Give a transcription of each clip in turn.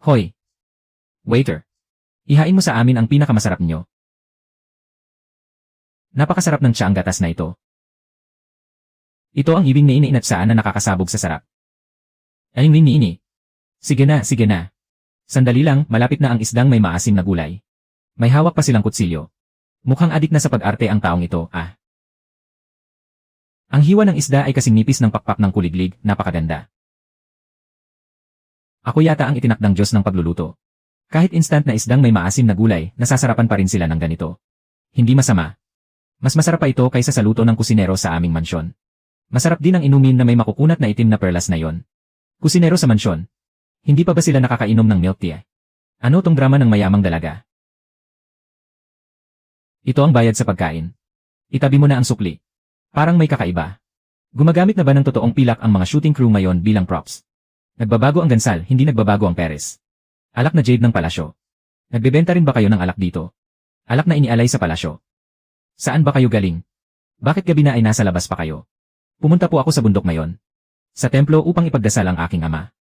Hoy! Waiter! Ihain mo sa amin ang pinakamasarap nyo. Napakasarap ng tsaang gatas na ito. Ito ang ibig ni ini at saan na nakakasabog sa sarap. Ayun ni ini. Sige na, sige na. Sandali lang, malapit na ang isdang may maasim na gulay. May hawak pa silang kutsilyo. Mukhang adik na sa pag-arte ang taong ito, ah. Ang hiwa ng isda ay kasing nipis ng pakpak ng kuliglig, napakaganda. Ako yata ang itinakdang Diyos ng pagluluto. Kahit instant na isdang may maasim na gulay, nasasarapan pa rin sila ng ganito. Hindi masama. Mas masarap pa ito kaysa sa luto ng kusinero sa aming mansyon. Masarap din ang inumin na may makukunat na itim na perlas na yon. Kusinero sa mansyon. Hindi pa ba sila nakakainom ng milk tea? Ano tong drama ng mayamang dalaga? Ito ang bayad sa pagkain. Itabi mo na ang sukli. Parang may kakaiba. Gumagamit na ba ng totoong pilak ang mga shooting crew ngayon bilang props? Nagbabago ang gansal, hindi nagbabago ang peres. Alak na jade ng palasyo. Nagbebenta rin ba kayo ng alak dito? Alak na inialay sa palasyo. Saan ba kayo galing? Bakit gabi na ay nasa labas pa kayo? Pumunta po ako sa bundok ngayon. Sa templo upang ipagdasal ang aking ama.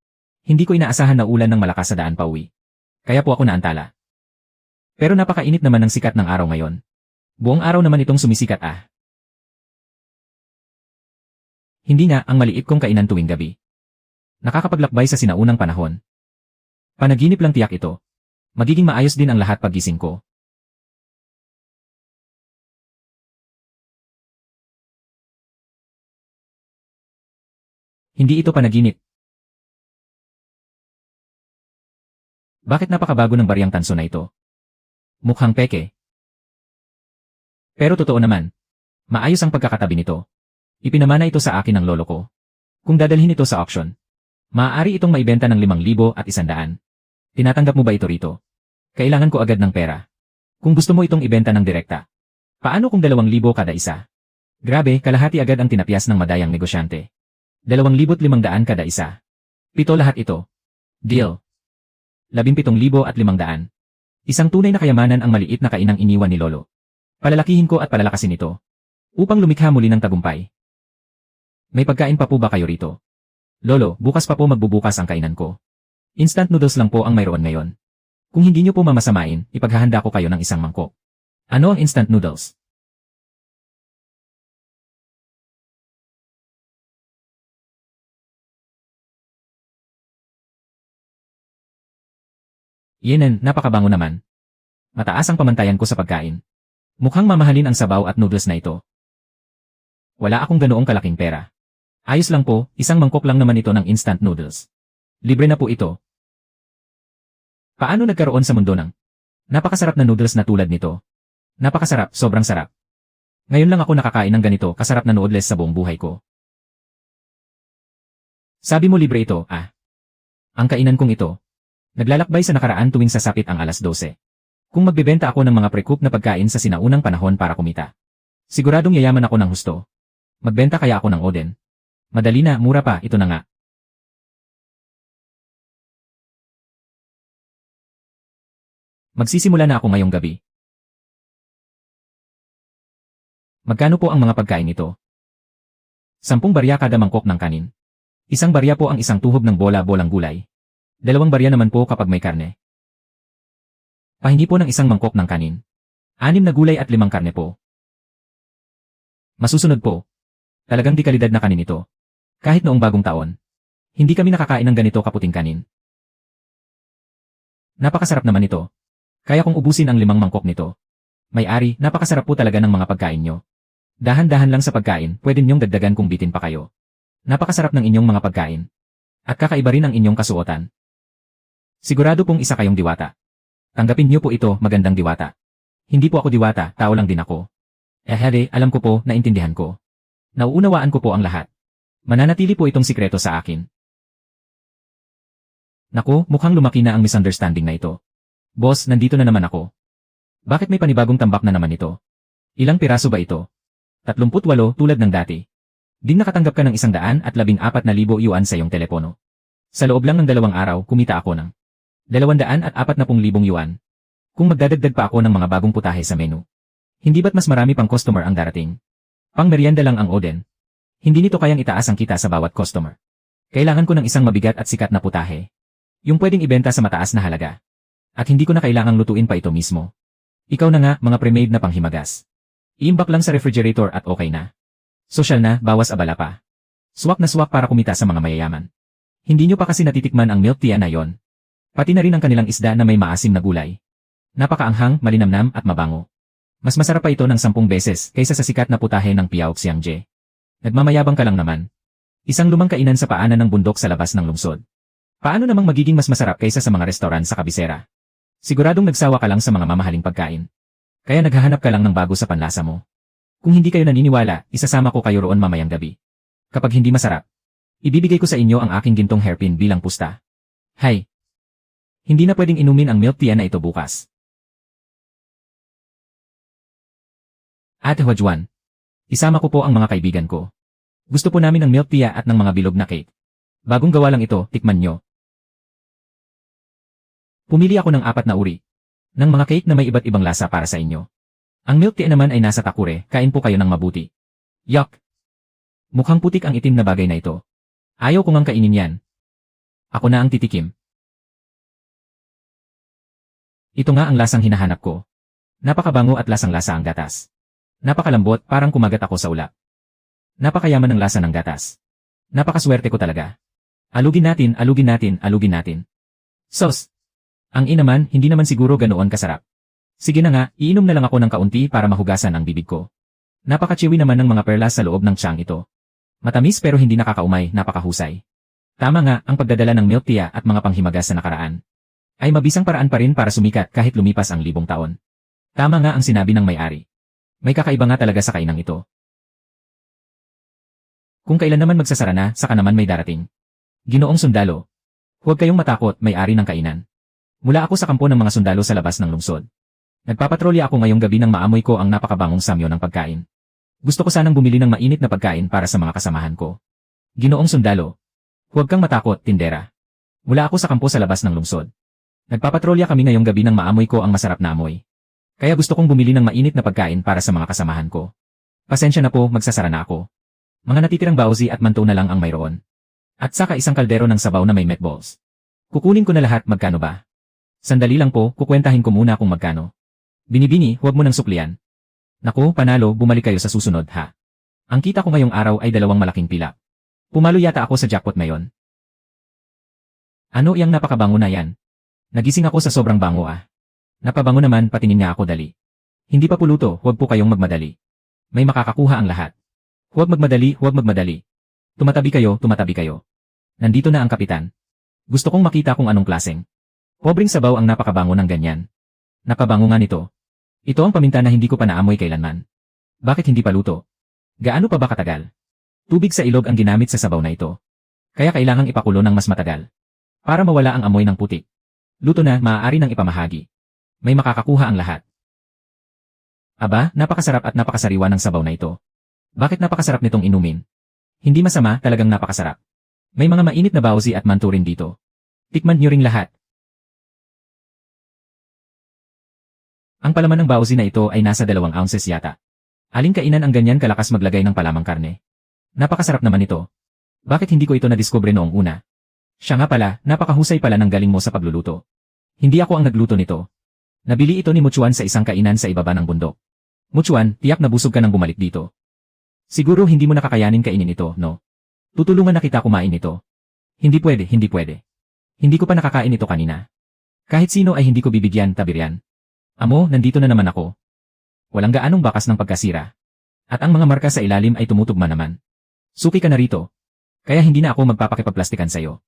Hindi ko inaasahan na ulan ng malakas sa daan pauwi. Kaya po ako naantala. Pero napakainit naman ng sikat ng araw ngayon. Buong araw naman itong sumisikat ah. Hindi nga ang maliit kong kainan tuwing gabi. Nakakapaglakbay sa sinaunang panahon. Panaginip lang tiyak ito. Magiging maayos din ang lahat paggising ko. Hindi ito panaginip. Bakit napakabago ng bariyang tanso na ito? Mukhang peke. Pero totoo naman. Maayos ang pagkakatabi nito. Ipinamana ito sa akin ng lolo ko. Kung dadalhin ito sa auction, maaari itong maibenta ng 5,000 at 100. Tinatanggap mo ba ito rito? Kailangan ko agad ng pera. Kung gusto mo itong ibenta ng direkta. Paano kung 2,000 kada isa? Grabe, kalahati agad ang tinapyas ng madayang negosyante. 2,500 kada isa. 7 lahat ito. Deal. 17,500. Isang tunay na kayamanan ang maliit na kainang iniwan ni Lolo. Palalakihin ko at palalakasin ito. Upang lumikha muli ng tagumpay. May pagkain pa po ba kayo rito? Lolo, bukas pa po magbubukas ang kainan ko. Instant noodles lang po ang mayroon ngayon. Kung hindi nyo po mamasamain, ipaghahanda ko kayo ng isang mangkok. Ano ang instant noodles? Yenen, napakabango naman. Mataas ang pamantayan ko sa pagkain. Mukhang mamahalin ang sabaw at noodles na ito. Wala akong ganoong kalaking pera. Ayos lang po, isang mangkok lang naman ito ng instant noodles. Libre na po ito. Paano nagkaroon sa mundo ng napakasarap na noodles na tulad nito? Napakasarap, sobrang sarap. Ngayon lang ako nakakain ng ganito kasarap na noodles sa buong buhay ko. Sabi mo libre ito, ah. Ang kainan kong ito. Naglalakbay sa nakaraan tuwing sasapit ang 12:00. Kung magbebenta ako ng mga pre-cook na pagkain sa sinaunang panahon para kumita. Siguradong yayaman ako ng husto. Magbenta kaya ako ng oden. Madali na, mura pa, ito na nga. Magsisimula na ako ngayong gabi. Magkano po ang mga pagkain ito? 10 barya kada mangkok ng kanin. 1 barya po ang isang tuhog ng bola-bolang gulay. 2 barya naman po kapag may karne. Pahingi po ng 1 mangkok ng kanin. 6 na gulay at 5 karne po. Masusunod po. Talagang di kalidad na kanin ito. Kahit noong bagong taon. Hindi kami nakakain ng ganito kaputing kanin. Napakasarap naman ito. Kaya kong ubusin ang 5 mangkok nito. May-ari, napakasarap po talaga ng mga pagkain nyo. Dahan-dahan lang sa pagkain, pwede nyong dagdagan kung bitin pa kayo. Napakasarap ng inyong mga pagkain. At kakaiba rin ang inyong kasuotan. Sigurado pong isa kayong diwata. Tanggapin niyo po ito, magandang diwata. Hindi po ako diwata, tao lang din ako. Alam ko po, naintindihan ko. Nauunawaan ko po ang lahat. Mananatili po itong sikreto sa akin. Naku, mukhang lumaki na ang misunderstanding na ito. Boss, nandito na naman ako. Bakit may panibagong tambak na naman ito? Ilang piraso ba ito? 38 tulad ng dati. Din nakatanggap ka ng 114,000 yuan sa iyong telepono. Sa loob lang ng 2 araw, kumita ako ng 240,000 yuan. Kung magdadagdag pa ako ng mga bagong putahe sa menu. Hindi ba't mas marami pang customer ang darating? Pang merienda lang ang oden. Hindi nito kayang itaas ang kita sa bawat customer. Kailangan ko ng isang mabigat at sikat na putahe. Yung pwedeng ibenta sa mataas na halaga. At hindi ko na kailangang lutuin pa ito mismo. Ikaw na nga, mga pre-made na panghimagas. Iimbak lang sa refrigerator at okay na. Sosyal na, bawas abala pa. Swak na swak para kumita sa mga mayayaman. Hindi nyo pa kasi natitikman ang milk tea na yon. Pati na rin ang kanilang isda na may maasim na gulay. Napakaanghang, malinamnam at mabango. Mas masarap pa ito ng 10 beses kaysa sa sikat na putahe ng Piaok Xiangje. Nagmamayabang ka lang naman. Isang lumang kainan sa paanan ng bundok sa labas ng lungsod. Paano namang magiging mas masarap kaysa sa mga restoran sa kabisera? Siguradong nagsawa ka lang sa mga mamahaling pagkain. Kaya naghahanap ka lang ng bago sa panlasa mo. Kung hindi kayo naniniwala, isasama ko kayo roon mamayang gabi. Kapag hindi masarap, ibibigay ko sa inyo ang aking gintong hairpin bilang pusta. Hay! Hindi na pwedeng inumin ang milk tea na ito bukas. Ate Huajuan, isama ko po ang mga kaibigan ko. Gusto po namin ng milk tea at ng mga bilog na cake. Bagong gawa lang ito, tikman nyo. Pumili ako ng 4 na uri ng mga cake na may iba't ibang lasa para sa inyo. Ang milk tea naman ay nasa takure, kain po kayo ng mabuti. Yuck! Mukhang putik ang itim na bagay na ito. Ayaw ko ngang kainin yan. Ako na ang titikim. Ito nga ang lasang hinahanap ko. Napakabango at lasang-lasa ang gatas. Napakalambot, parang kumagat ako sa ulap. Napakayaman ng lasa ng gatas. Napakaswerte ko talaga. Alugin natin, alugin natin, alugin natin. Sos! Ang inaman, hindi naman siguro ganoon kasarap. Sige na nga, iinom na lang ako ng kaunti para mahugasan ang bibig ko. Napakachiwi naman ng mga perlas sa loob ng tiyan ito. Matamis pero hindi nakakaumay, napakahusay. Tama nga, ang pagdadala ng milk tea at mga panghimagas sa nakaraan ay mabisang paraan pa rin para sumikat kahit lumipas ang 1000 taon. Tama nga ang sinabi ng may-ari. May kakaiba nga talaga sa kainang ito. Kung kailan naman magsasara na, saka naman may darating. Ginoong sundalo. Huwag kayong matakot, may-ari ng kainan. Mula ako sa kampo ng mga sundalo sa labas ng lungsod. Nagpapatrolya ako ngayong gabi nang maamoy ko ang napakabangong samyo ng pagkain. Gusto ko sanang bumili ng mainit na pagkain para sa mga kasamahan ko. Ginoong sundalo. Huwag kang matakot, tindera. Mula ako sa kampo sa labas ng lungsod. Nagpapatrolya kami ngayong gabi nang maamoy ko ang masarap na amoy. Kaya gusto kong bumili ng mainit na pagkain para sa mga kasamahan ko. Pasensya na po, magsasara na ako. Mga natitirang bauzi at manto na lang ang mayroon. At saka isang kaldero ng sabaw na may meatballs. Kukunin ko na lahat, magkano ba? Sandali lang po, kukwentahin ko muna kung magkano. Binibini, huwag mo nang suklian. Naku, panalo, bumalik kayo sa susunod ha. Ang kita ko ngayong araw ay 2 malaking pila. Pumalo yata ako sa jackpot ngayon. Ano yang napakabango na yan? Nagising ako sa sobrang bango ah. Napabango naman, patingin nga ako dali. Hindi pa puluto, huwag po kayong magmadali. May makakakuha ang lahat. Huwag magmadali, huwag magmadali. Tumatabi kayo, tumatabi kayo. Nandito na ang kapitan. Gusto kong makita kung anong klaseng pobreng sabaw ang napakabango ng ganyan. Napabango nga nito. Ito ang paminta na hindi ko pa naamoy kailanman. Bakit hindi pa luto? Gaano pa ba katagal? Tubig sa ilog ang ginamit sa sabaw na ito. Kaya kailangang ipakulo ng mas matagal. Para mawala ang amoy ng putik. Luto na, maaari nang ipamahagi. May makakakuha ang lahat. Aba, napakasarap at napakasariwa ng sabaw na ito. Bakit napakasarap nitong inumin? Hindi masama, talagang napakasarap. May mga mainit na bauzi at manto rin dito. Tikman niyo ring lahat. Ang palaman ng bauzi na ito ay nasa 2 ounces yata. Aling kainan ang ganyan kalakas maglagay ng palamang karne? Napakasarap naman ito. Bakit hindi ko ito nadiskubre noong una? Siya nga pala, napakahusay pala ng galing mo sa pagluluto. Hindi ako ang nagluto nito. Nabili ito ni Muchuan sa isang kainan sa ibaba ng bundok. Muchuan, tiyak na busog ka nang bumalik dito. Siguro hindi mo nakakayanin kainin ito, no? Tutulungan na kita kumain ito. Hindi pwede, hindi pwede. Hindi ko pa nakakain ito kanina. Kahit sino ay hindi ko bibigyan, tabiryan. Amo, nandito na naman ako. Walang gaanong bakas ng pagkasira. At ang mga marka sa ilalim ay tumutugma naman. Suki ka na rito. Kaya hindi na ako magpapakipagplastikan sa'yo.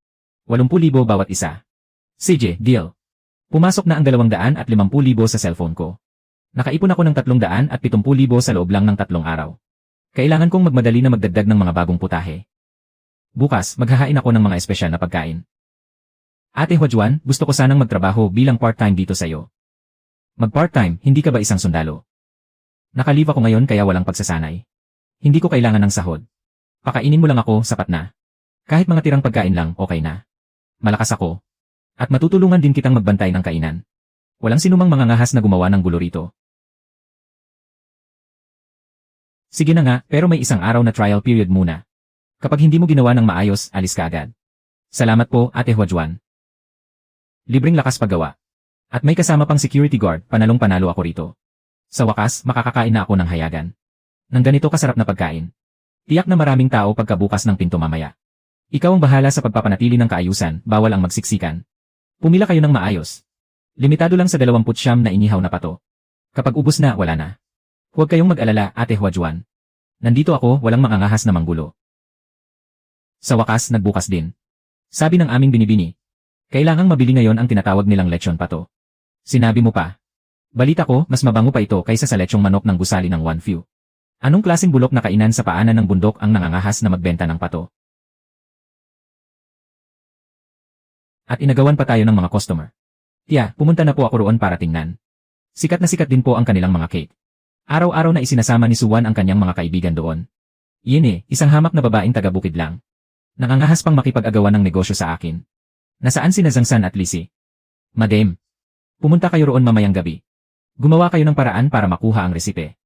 80,000 bawat isa. CJ, deal. Pumasok na ang 250,000 sa cellphone ko. Nakaipon ako ng 370,000 sa loob lang ng 3 araw. Kailangan kong magmadali na magdagdag ng mga bagong putahe. Bukas, maghahain ako ng mga espesyal na pagkain. Ate Huajuan, gusto ko sanang magtrabaho bilang part-time dito sa'yo. Mag-part-time, hindi ka ba isang sundalo? Nakalive ako ngayon kaya walang pagsasanay. Hindi ko kailangan ng sahod. Pakainin mo lang ako, sapat na. Kahit mga tirang pagkain lang, okay na. Malakas ako. At matutulungan din kitang magbantay ng kainan. Walang sinumang mga ngahas na gumawa ng gulo rito. Sige na nga, pero may isang araw na trial period muna. Kapag hindi mo ginawa ng maayos, alis ka agad. Salamat po, Ate Huajuan. Libreng lakas paggawa. At may kasama pang security guard, panalong-panalo ako rito. Sa wakas, makakakain na ako ng hayagan. Nang ganito kasarap na pagkain. Tiyak na maraming tao pagkabukas ng pinto mamaya. Ikaw ang bahala sa pagpapanatili ng kaayusan, bawal ang magsiksikan. Pumila kayo ng maayos. Limitado lang sa 29 na inihaw na pato. Kapag ubos na, wala na. Huwag kayong mag-alala, Ate Huajuan. Nandito ako, walang mangangahas na manggulo. Sa wakas, nagbukas din. Sabi ng aming binibini. Kailangang mabili ngayon ang tinatawag nilang lechon pato. Sinabi mo pa. Balita ko, mas mabango pa ito kaysa sa lechong manok ng gusali ng One Few. Anong klaseng bulok na kainan sa paanan ng bundok ang nangangahas na magbenta ng pato? At inagawan pa tayo ng mga customer. Tiya, pumunta na po ako roon para tingnan. Sikat na sikat din po ang kanilang mga cake. Araw-araw na isinasama ni Suwan ang kanyang mga kaibigan doon. Iyan isang hamak na babaeng taga-bukid lang. Nangangahas pang makipag-agawan ng negosyo sa akin. Nasaan sina Zangsan at Lisi? Madam, pumunta kayo roon mamayang gabi. Gumawa kayo ng paraan para makuha ang resipe.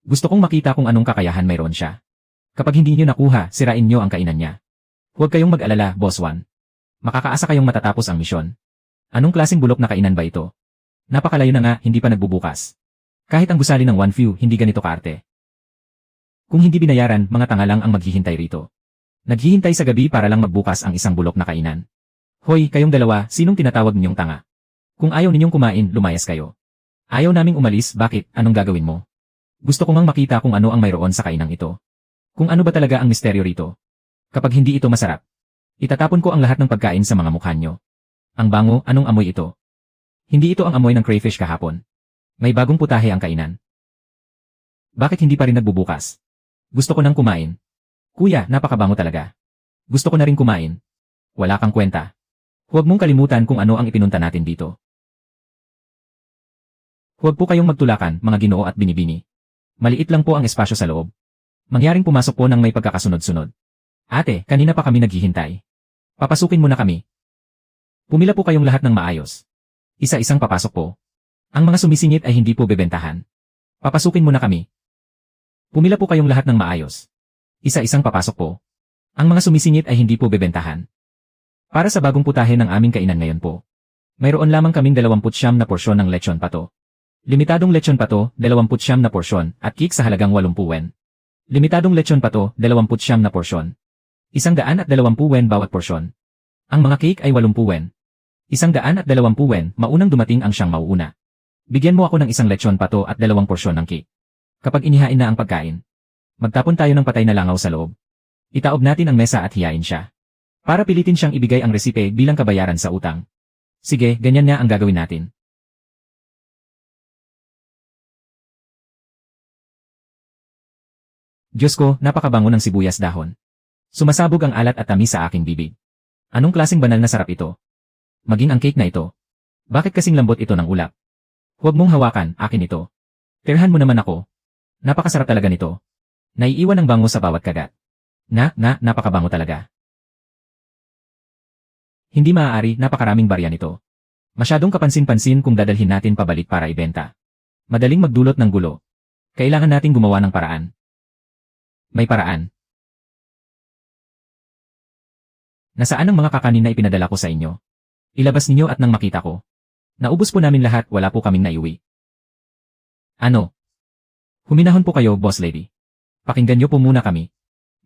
Gusto kong makita kung anong kakayahan mayroon siya. Kapag hindi niyo nakuha, sirain niyo ang kainan niya. Huwag kayong mag-alala, Boss Juan. Makakaasa kayong matatapos ang misyon. Anong klaseng bulok na kainan ba ito? Napakalayo na nga, hindi pa nagbubukas. Kahit ang gusali ng One Few, hindi ganito kaarte. Kung hindi binayaran, mga tanga lang ang maghihintay rito. Naghihintay sa gabi para lang magbukas ang isang bulok na kainan. Hoy, kayong dalawa, sinong tinatawag ninyong tanga? Kung ayaw ninyong kumain, lumayas kayo. Ayaw naming umalis, bakit? Anong gagawin mo? Gusto ko ngang makita kung ano ang mayroon sa kainang ito. Kung ano ba talaga ang misteryo rito. Kapag hindi ito masarap, itatapon ko ang lahat ng pagkain sa mga mukha nyo. Ang bango, anong amoy ito? Hindi ito ang amoy ng crayfish kahapon. May bagong putahe ang kainan. Bakit hindi pa rin nagbubukas? Gusto ko nang kumain. Kuya, napakabango talaga. Gusto ko na rin kumain. Wala kang kwenta. Huwag mong kalimutan kung ano ang ipinunta natin dito. Huwag po kayong magtulakan, mga ginoo at binibini. Maliit lang po ang espasyo sa loob. Mangyaring pumasok po ng may pagkakasunod-sunod. Ate, kanina pa kami naghihintay. Papasukin mo na kami. Pumila po kayong lahat ng maayos. Isa-isang papasok po. Ang mga sumisingit ay hindi po bebentahan. Papasukin mo na kami. Pumila po kayong lahat ng maayos. Isa-isang papasok po. Ang mga sumisingit ay hindi po bebentahan. Para sa bagong putahe ng aming kainan ngayon po. Mayroon lamang kaming 29 na porsyon ng lechon pato. Limitadong lechon pato, 29 na porsyon, at cake sa halagang 80 wen. Limitadong lechon pato, 29 na porsyon. 120 wen bawat porsyon. Ang mga cake ay 80 wen. 120 wen, maunang dumating ang siyang mauuna. Bigyan mo ako ng isang lechon pato at 2 porsyon ng cake. Kapag inihain na ang pagkain, magtapon tayo ng patay na langaw sa loob. Itaob natin ang mesa at hiyain siya. Para pilitin siyang ibigay ang resipe bilang kabayaran sa utang. Sige, ganyan nga ang gagawin natin. Diyos ko, napakabango ng sibuyas dahon. Sumasabog ang alat at tamis sa aking bibig. Anong klaseng banal na sarap ito? Maging ang cake na ito. Bakit kasing lambot ito ng ulap? Huwag mong hawakan, akin ito. Tirhan mo naman ako. Napakasarap talaga nito. Naiiwan ng bango sa bawat kagat. Napakabango talaga. Hindi maaari, napakaraming barya nito. Masyadong kapansin-pansin kung dadalhin natin pabalik para ibenta. Madaling magdulot ng gulo. Kailangan nating gumawa ng paraan. May paraan. Nasaan ang mga kakanin na ipinadala ko sa inyo? Ilabas ninyo at nang makita ko. Naubos po namin lahat, wala po kaming naiuwi. Ano? Huminahon po kayo, boss lady. Pakinggan niyo po muna kami.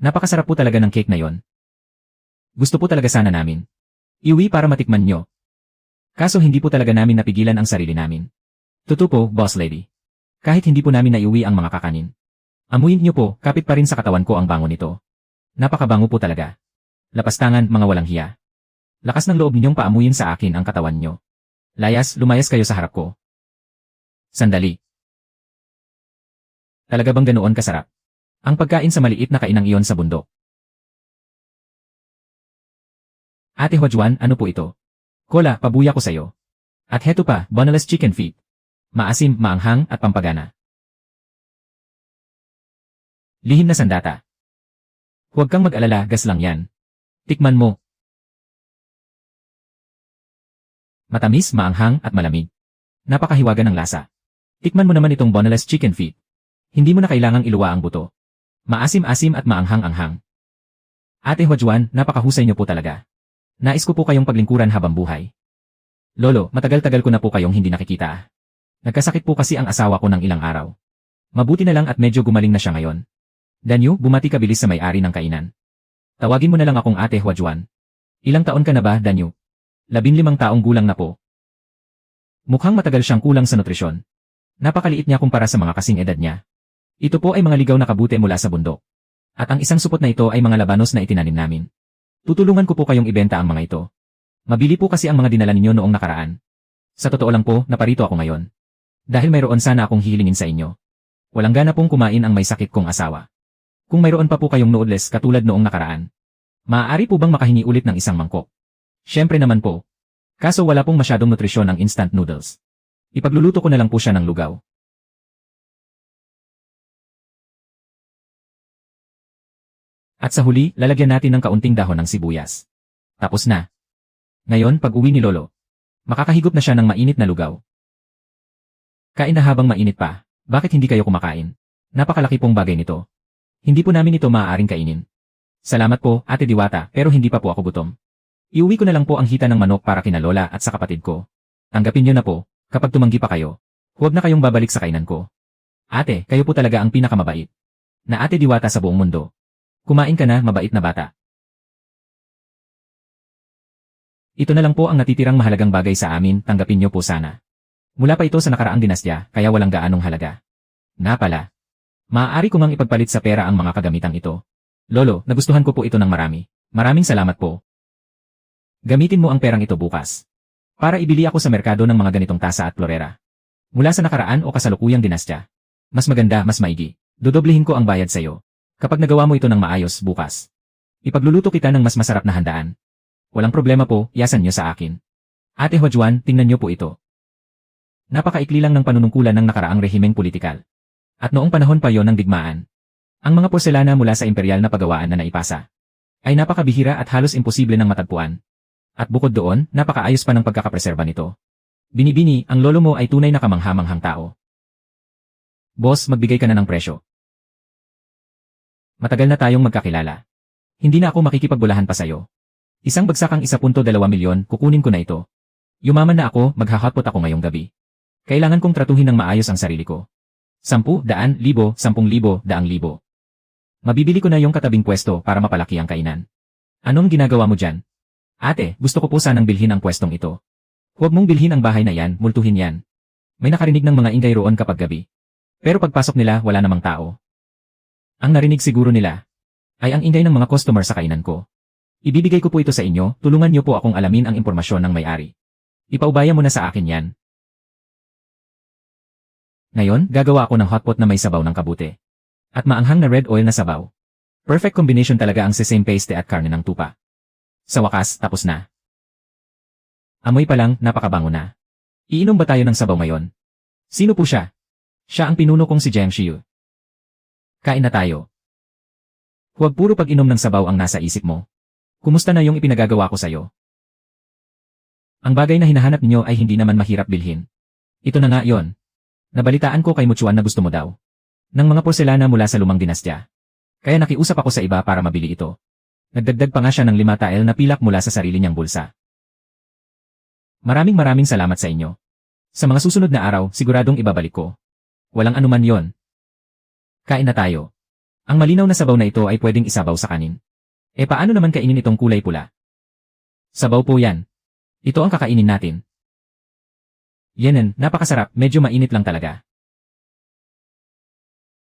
Napakasarap po talaga ng cake na yon. Gusto po talaga sana namin iuwi para matikman nyo. Kaso hindi po talaga namin napigilan ang sarili namin. Totoo po, boss lady. Kahit hindi po namin naiuwi ang mga kakanin. Amuyin nyo po, kapit pa rin sa katawan ko ang bango nito. Napakabango po talaga. Lapastangan, mga walang hiya. Lakas ng loob ninyong paamuyin sa akin ang katawan nyo. Lumayas kayo sa harap ko. Sandali. Talaga bang ganoon kasarap? Ang pagkain sa maliit na kainang iyon sa bundok. Ate Huajuan, ano po ito? Kola, pabuya ko sayo. At heto pa, boneless chicken feet. Maasim, maanghang, at pampagana. Lihim na sandata. Huwag kang mag-alala, gas lang yan. Tikman mo. Matamis, maanghang, at malamig. Napakahiwaga ng lasa. Tikman mo naman itong boneless chicken feet. Hindi mo na kailangang iluwa ang buto. Maasim-asim at maanghang-anghang. Ate Huajuan, napakahusay niyo po talaga. Nais ko po kayong paglingkuran habang buhay. Lolo, matagal-tagal ko na po kayong hindi nakikita. Nagkasakit po kasi ang asawa ko ng ilang araw. Mabuti na lang at medyo gumaling na siya ngayon. Danyu, bumati ka bilis sa may-ari ng kainan. Tawagin mo na lang akong Ate Huajuan. Ilang taon ka na ba, Danyu? 15 taong gulang na po. Mukhang matagal siyang kulang sa nutrisyon. Napakaliit niya kumpara sa mga kasing edad niya. Ito po ay mga ligaw na kabute mula sa bundok. At ang isang supot na ito ay mga labanos na itinanim namin. Tutulungan ko po kayong ibenta ang mga ito. Mabili po kasi ang mga dinala ninyo noong nakaraan. Sa totoo lang po, naparito ako ngayon. Dahil mayroon sana akong hihilingin sa inyo. Walang gana pong kumain ang may sakit kong asawa. Kung mayroon pa po kayong noodles katulad noong nakaraan, maaari po bang makahingi ulit ng isang mangkok? Siyempre naman po. Kaso wala pong masyadong nutrisyon ang instant noodles. Ipagluluto ko na lang po siya ng lugaw. At sa huli, lalagyan natin ng kaunting dahon ng sibuyas. Tapos na. Ngayon, pag-uwi ni Lolo, makakahigop na siya ng mainit na lugaw. Kain na habang mainit pa. Bakit hindi kayo kumakain? Napakalaki pong bagay nito. Hindi po namin ito maaaring kainin. Salamat po, Ate Diwata, pero hindi pa po ako gutom. Iuwi ko na lang po ang hita ng manok para kina Lola at sa kapatid ko. Tanggapin niyo na po, kapag tumanggi pa kayo, huwag na kayong babalik sa kainan ko. Ate, kayo po talaga ang pinakamabait na Ate Diwata sa buong mundo. Kumain ka na, mabait na bata. Ito na lang po ang natitirang mahalagang bagay sa amin, tanggapin niyo po sana. Mula pa ito sa nakaraang dinastya, kaya walang gaanong halaga. Nga pala. Maaari ko ngang ipagpalit sa pera ang mga kagamitang ito. Lolo, nagustuhan ko po ito ng marami. Maraming salamat po. Gamitin mo ang perang ito bukas. Para ibili ako sa merkado ng mga ganitong tasa at florera. Mula sa nakaraan o kasalukuyang dinastya. Mas maganda, mas maigi. Dodoblihin ko ang bayad sa'yo. Kapag nagawa mo ito ng maayos bukas. Ipagluluto kita ng mas masarap na handaan. Walang problema po, yasan niyo sa akin. Ate Huajuan, tingnan niyo po ito. Napakaikli lang ng panunungkulan ng nakaraang rehimeng politikal. At noong panahon pa yon ng digmaan, ang mga porselana mula sa imperial na pagawaan na naipasa ay napakabihira at halos imposible ng matagpuan. At bukod doon, napakaayos pa ng pagkakapreserba nito. Binibini, ang lolo mo ay tunay na kamangha-manghang tao. Boss, magbigay ka na ng presyo. Matagal na tayong magkakilala. Hindi na ako makikipagbulahan pa sa'yo. Isang bagsakang 1.2 milyon, kukunin ko na ito. Yumaman na ako, maghahotpot ako ngayong gabi. Kailangan kong tratuhin ng maayos ang sarili ko. 10, 100, 10,000, 100,000. Mabibili ko na yung katabing pwesto para mapalaki ang kainan. Anong ginagawa mo dyan? Ate, gusto ko po sanang bilhin ang pwestong ito. Huwag mong bilhin ang bahay na yan, multuhin yan. May nakarinig ng mga ingay roon kapag gabi. Pero pagpasok nila, wala namang tao. Ang narinig siguro nila ay ang ingay ng mga customer sa kainan ko. Ibibigay ko po ito sa inyo, tulungan niyo po akong alamin ang impormasyon ng may-ari. Ipaubaya mo na sa akin yan. Ngayon, gagawa ako ng hotpot na may sabaw ng kabute. At maanghang na red oil na sabaw. Perfect combination talaga ang sesame paste at karne ng tupa. Sa wakas, tapos na. Amoy pa lang, napakabango na. Iinom ba tayo ng sabaw ngayon? Sino po siya? Siya ang pinuno kong si Jiang Shiyu. Kain na tayo. Huwag puro pag-inom ng sabaw ang nasa isip mo. Kumusta na yung ipinagagawa ko sa'yo? Ang bagay na hinahanap niyo ay hindi naman mahirap bilhin. Ito na nga yon. Nabalitaan ko kay Muchuan na gusto mo daw ng mga porselana mula sa lumang dinastya. Kaya nakiusap ako sa iba para mabili ito. Nagdagdag pa nga siya ng 5 tael na pilak mula sa sarili niyang bulsa. Maraming salamat sa inyo. Sa mga susunod na araw, siguradong ibabalik ko. Walang anuman yon. Kain na tayo. Ang malinaw na sabaw na ito ay pwedeng isabaw sa kanin. Paano naman kainin itong kulay pula? Sabaw po yan. Ito ang kakainin natin. Yenen, napakasarap, medyo mainit lang talaga.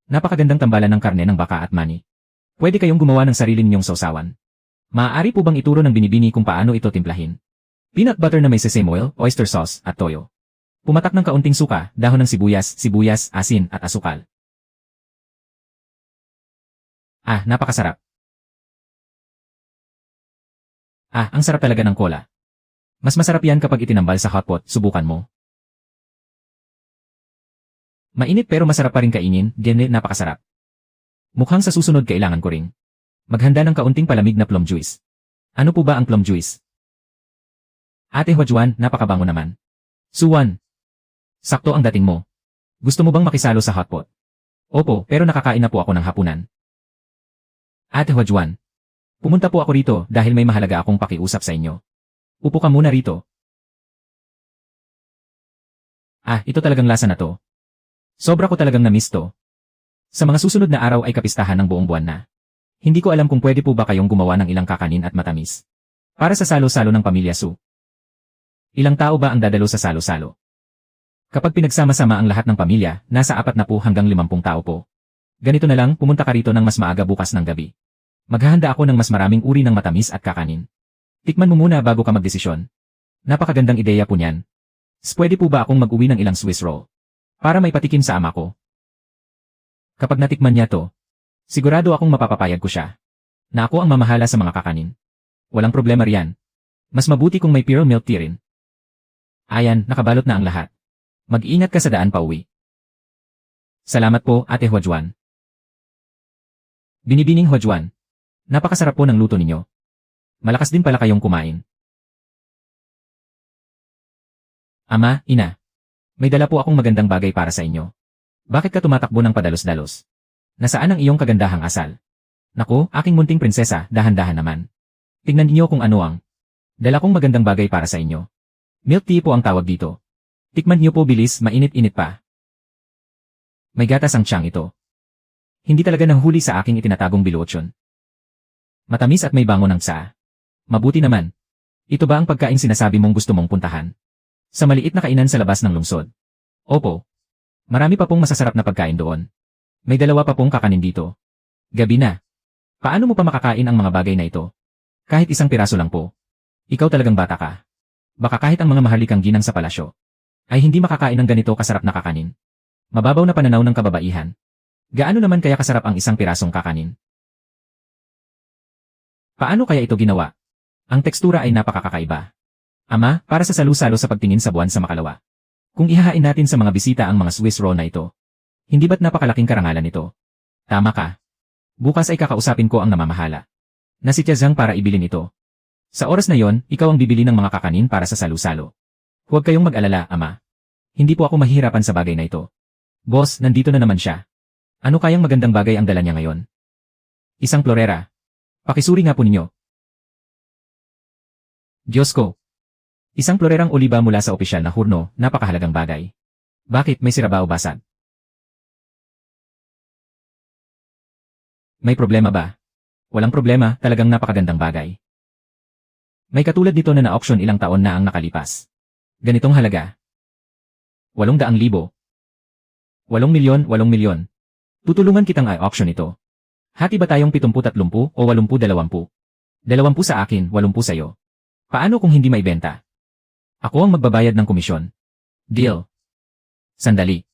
Napakagandang tambalan ng karne ng baka at mani. Pwede kayong gumawa ng sarili ninyong sausawan. Maaari po bang ituro ng binibini kung paano ito timplahin? Peanut butter na may sesame oil, oyster sauce, at toyo. Pumatak ng kaunting suka, dahon ng sibuyas, asin, at asukal. Napakasarap. Ang sarap talaga ng cola. Mas masarap yan kapag itinambal sa hotpot, subukan mo. Mainit pero masarap pa rin kainin, napakasarap. Mukhang sa susunod kailangan ko ring maghanda ng kaunting palamig na plum juice. Ano po ba ang plum juice? Ate Huajuan, napakabango naman. Suwan. Sakto ang dating mo. Gusto mo bang makisalo sa hotpot? Opo, pero nakakain na po ako ng hapunan. Ate Huajuan, pumunta po ako rito dahil may mahalaga akong pakiusap sa inyo. Upo ka muna rito. Ito talagang lasa na to. Sobra ko talagang na-miss to. Sa mga susunod na araw ay kapistahan ng buong buwan na. Hindi ko alam kung pwede po ba kayong gumawa ng ilang kakanin at matamis. Para sa salo-salo ng Pamilya Su. Ilang tao ba ang dadalo sa salo-salo? Kapag pinagsama-sama ang lahat ng pamilya, nasa 40 hanggang 50 tao po. Ganito na lang, pumunta ka rito ng mas maaga bukas ng gabi. Maghahanda ako ng mas maraming uri ng matamis at kakanin. Tikman mo muna bago ka magdesisyon. Napakagandang ideya po niyan. Pwede po ba akong mag-uwi ng ilang Swiss roll? Para may patikim sa ama ko. Kapag natikman niya to, sigurado akong mapapapayag ko siya. Na ako ang mamahala sa mga kakanin. Walang problema riyan. Mas mabuti kung may pearl milk tea rin. Ayan, nakabalot na ang lahat. Mag-ingat ka sa daan pauwi. Salamat po, Ate Huajuan. Binibining Huajuan. Napakasarap po ng luto ninyo. Malakas din pala kayong kumain. Ama, ina. May dala po akong magandang bagay para sa inyo. Bakit ka tumatakbo ng padalos-dalos? Nasaan ang iyong kagandahang asal? Naku, aking munting prinsesa, dahan-dahan naman. Tingnan niyo kung ano ang dala kong magandang bagay para sa inyo. Milk tea po ang tawag dito. Tikman niyo po bilis, mainit-init pa. May gatas ang tiyang ito. Hindi talaga nahuli sa aking itinatagong biluotsyon. Matamis at may bango ng tsaa. Mabuti naman. Ito ba ang pagkain sinasabi mong gusto mong puntahan? Sa maliit na kainan sa labas ng lungsod. Opo. Marami pa pong masasarap na pagkain doon. May dalawa pa pong kakanin dito. Gabi na. Paano mo pa makakain ang mga bagay na ito? Kahit isang piraso lang po. Ikaw talagang bata ka. Baka kahit ang mga mahalikang ginang sa palasyo ay hindi makakain ng ganito kasarap na kakanin. Mababaw na pananaw ng kababaihan. Gaano naman kaya kasarap ang isang pirasong kakanin? Paano kaya ito ginawa? Ang tekstura ay napakakakaiba. Ama, para sa salu-salo sa pagtingin sa buwan sa makalawa. Kung ihahain natin sa mga bisita ang mga Swiss roll na ito, hindi ba't napakalaking karangalan nito? Tama ka. Bukas ay kakausapin ko ang namamahala. Na si Tia Zhang para ibilin ito. Sa oras na yon, ikaw ang bibili ng mga kakanin para sa salu-salo. Huwag kayong mag-alala, Ama. Hindi po ako mahihirapan sa bagay na ito. Boss, nandito na naman siya. Ano kayang magandang bagay ang dala niya ngayon? Isang florera. Pakisuri nga po ninyo. Diyos ko. Isang florerang oliba mula sa opisyal na hurno, napakahalagang bagay. Bakit, may sira ba o basag? May problema ba? Walang problema, talagang napakagandang bagay. May katulad nito na na-auction ilang taon na ang nakalipas. Ganitong halaga. 800,000. 8 milyon. Tutulungan kitang i-auction ito. Hati ba tayong 70-30 o 80-20? 20 sa akin, 80 sa'yo. Paano kung hindi maibenta? Ako ang magbabayad ng komisyon. Deal. Sandali.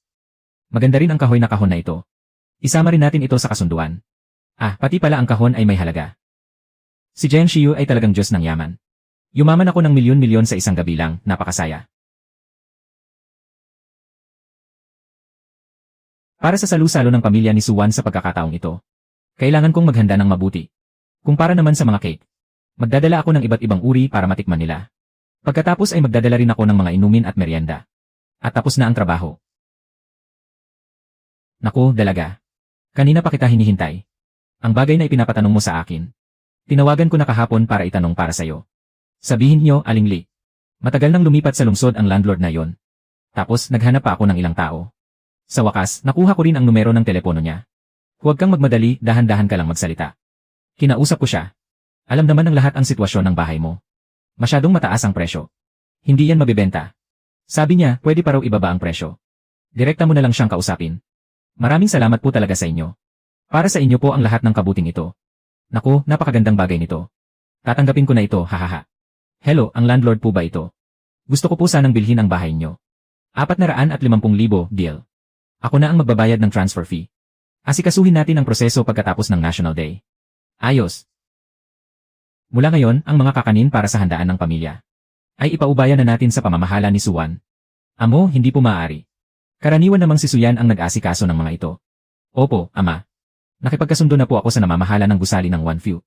Maganda rin ang kahoy na kahon na ito. Isama rin natin ito sa kasunduan. Pati pala ang kahon ay may halaga. Si Jiang Shiyu ay talagang Diyos ng yaman. Yumaman ako ng milyon-milyon sa isang gabi lang, napakasaya. Para sa salu-salo ng pamilya ni Suwan sa pagkakataong ito, kailangan kong maghanda ng mabuti. Kung para naman sa mga cake, magdadala ako ng iba't ibang uri para matikman nila. Pagkatapos ay magdadala rin ako ng mga inumin at merienda. At tapos na ang trabaho. Naku, dalaga. Kanina pa kita hinihintay. Ang bagay na ipinapatanong mo sa akin. Tinawagan ko na kahapon para itanong para sa'yo. Sabihin niyo, Aling Li. Matagal nang lumipat sa lungsod ang landlord na yon. Tapos naghanap pa ako ng ilang tao. Sa wakas, nakuha ko rin ang numero ng telepono niya. Huwag kang magmadali, dahan-dahan ka lang magsalita. Kinausap ko siya. Alam naman ng lahat ang sitwasyon ng bahay mo. Masyadong mataas ang presyo. Hindi yan mabibenta. Sabi niya, pwede pa raw ibaba ang presyo. Direkta mo na lang siyang kausapin. Maraming salamat po talaga sa inyo. Para sa inyo po ang lahat ng kabuting ito. Naku, napakagandang bagay nito. Tatanggapin ko na ito, hahaha. Hello, ang landlord po ba ito? Gusto ko po sanang bilhin ang bahay niyo. 450,000, deal. Ako na ang magbabayad ng transfer fee. Asikasuhin natin ang proseso pagkatapos ng National Day. Ayos. Mula ngayon, ang mga kakanin para sa handaan ng pamilya ay ipaubayan na natin sa pamamahala ni Suwan. Amo, hindi po maaari. Karaniwan namang si Suyan ang nag-asikaso ng mga ito. Opo, Ama. Nakipagkasundo na po ako sa namamahala ng gusali ng Wanfu.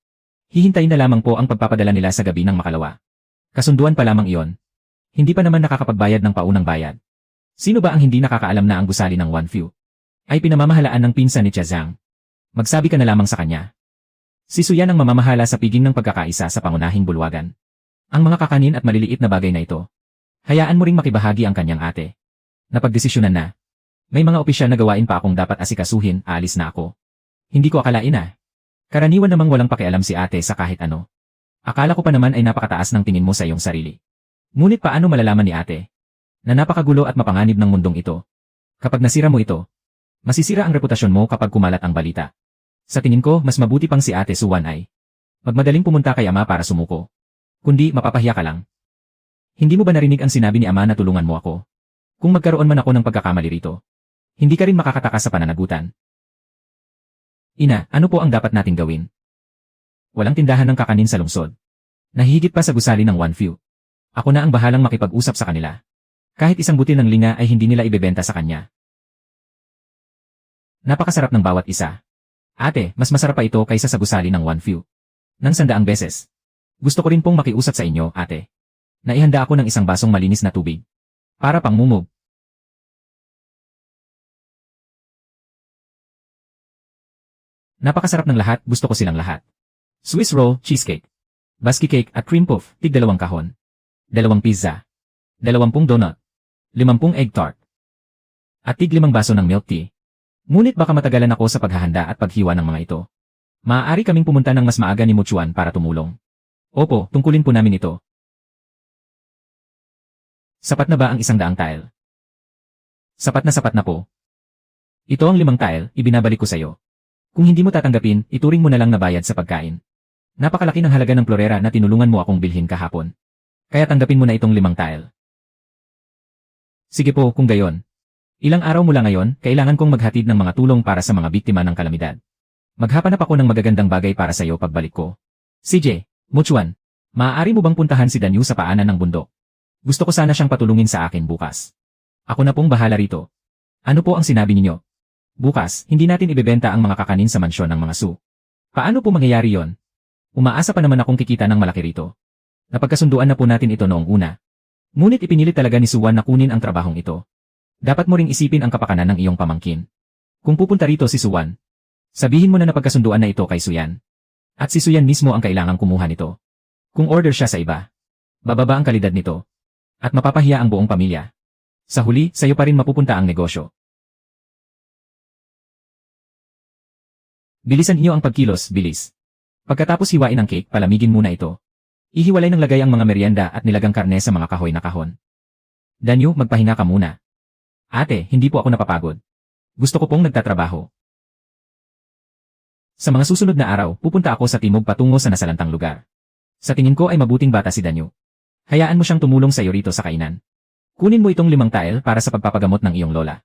Hihintayin na lamang po ang pagpapadala nila sa gabi ng makalawa. Kasunduan pa lamang iyon. Hindi pa naman nakakapagbayad ng paunang bayad. Sino ba ang hindi nakakaalam na ang gusali ng Wanfu ay pinamamahalaan ng pinsan ni Tia Zhang? Magsabi ka na lamang sa kanya. Si Suyan ang mamamahala sa piging ng pagkakaisa sa pangunahing bulwagan. Ang mga kakanin at maliliit na bagay na ito. Hayaan mo ring makibahagi ang kanyang ate. Napagdesisyonan na. May mga opisyal na gawain pa akong dapat asikasuhin, aalis na ako. Hindi ko akalain na. Karaniwan namang walang pakialam si ate sa kahit ano. Akala ko pa naman ay napakataas ng tingin mo sa iyong sarili. Ngunit paano malalaman ni ate na napakagulo at mapanganib ng mundong ito? Kapag nasira mo ito, masisira ang reputasyon mo kapag kumalat ang balita. Sa tingin ko, mas mabuti pang si ate Suwan ay magmadaling pumunta kay ama para sumuko. Kundi mapapahiya ka lang. Hindi mo ba narinig ang sinabi ni ama na tulungan mo ako? Kung magkaroon man ako ng pagkakamali rito, hindi ka rin makakatakas sa pananagutan. Ina, ano po ang dapat nating gawin? Walang tindahan ng kakanin sa lungsod. Nahihigit pa sa gusali ng One Few. Ako na ang bahalang makipag-usap sa kanila. Kahit isang butil ng linga ay hindi nila ibebenta sa kanya. Napakasarap ng bawat isa. Ate, mas masarap pa ito kaysa sa gusali ng One Few. Nang 100 beses. Gusto ko rin pong makiusap sa inyo, ate. Naihanda ako ng isang basong malinis na tubig. Para pang mumog. Napakasarap ng lahat, gusto ko silang lahat. Swiss roll, cheesecake, basky cake at cream puff, tig 2 kahon. 2 pizza. 20 donut. 50 egg tart. At tig 5 baso ng milk tea. Ngunit baka matagalan ako sa paghahanda at paghiwa ng mga ito. Maaari kaming pumunta ng mas maaga ni Muchuan para tumulong. Opo, tungkulin po namin ito. Sapat na ba ang 100 tile? Sapat na po. Ito ang 5 tile, ibinabalik ko sa'yo. Kung hindi mo tatanggapin, ituring mo na lang na bayad sa pagkain. Napakalaki ng halaga ng florera na tinulungan mo akong bilhin kahapon. Kaya tanggapin mo na itong 5 tile. Sige po, kung gayon. Ilang araw mula ngayon, kailangan kong maghatid ng mga tulong para sa mga biktima ng kalamidad. Maghahanap ako ng magagandang bagay para sa iyo pagbalik ko. CJ, Muchuan, maaari mo bang puntahan si Danyu sa paanan ng bundok? Gusto ko sana siyang patulungin sa akin bukas. Ako na pong bahala rito. Ano po ang sinabi ninyo? Bukas, hindi natin ibebenta ang mga kakanin sa mansyon ng mga Su. Paano po mangyayari yon? Umaasa pa naman akong kikita ng malaki rito. Napagkasunduan na po natin ito noong una. Ngunit ipinilit talaga ni Suwan na kunin ang trabahong ito. Dapat mo ring isipin ang kapakanan ng iyong pamangkin. Kung pupunta rito si Suwan, sabihin mo na napagkasunduan na ito kay Suyan. At si Suyan mismo ang kailangang kumuha nito. Kung order siya sa iba, bababa ang kalidad nito. At mapapahiya ang buong pamilya. Sa huli, sa'yo pa rin mapupunta ang negosyo. Bilisan niyo ang pagkilos, bilis. Pagkatapos hiwain ang cake, palamigin muna ito. Ihiwalay ng lagay ang mga merienda at nilagang karne sa mga kahoy na kahon. Danyu, magpahinga ka muna. Ate, hindi po ako napapagod. Gusto ko pong nagtatrabaho. Sa mga susunod na araw, pupunta ako sa timog patungo sa nasalantang lugar. Sa tingin ko ay mabuting bata si Danyu. Hayaan mo siyang tumulong sa iyo rito sa kainan. Kunin mo itong 5 tile para sa pagpapagamot ng iyong lola.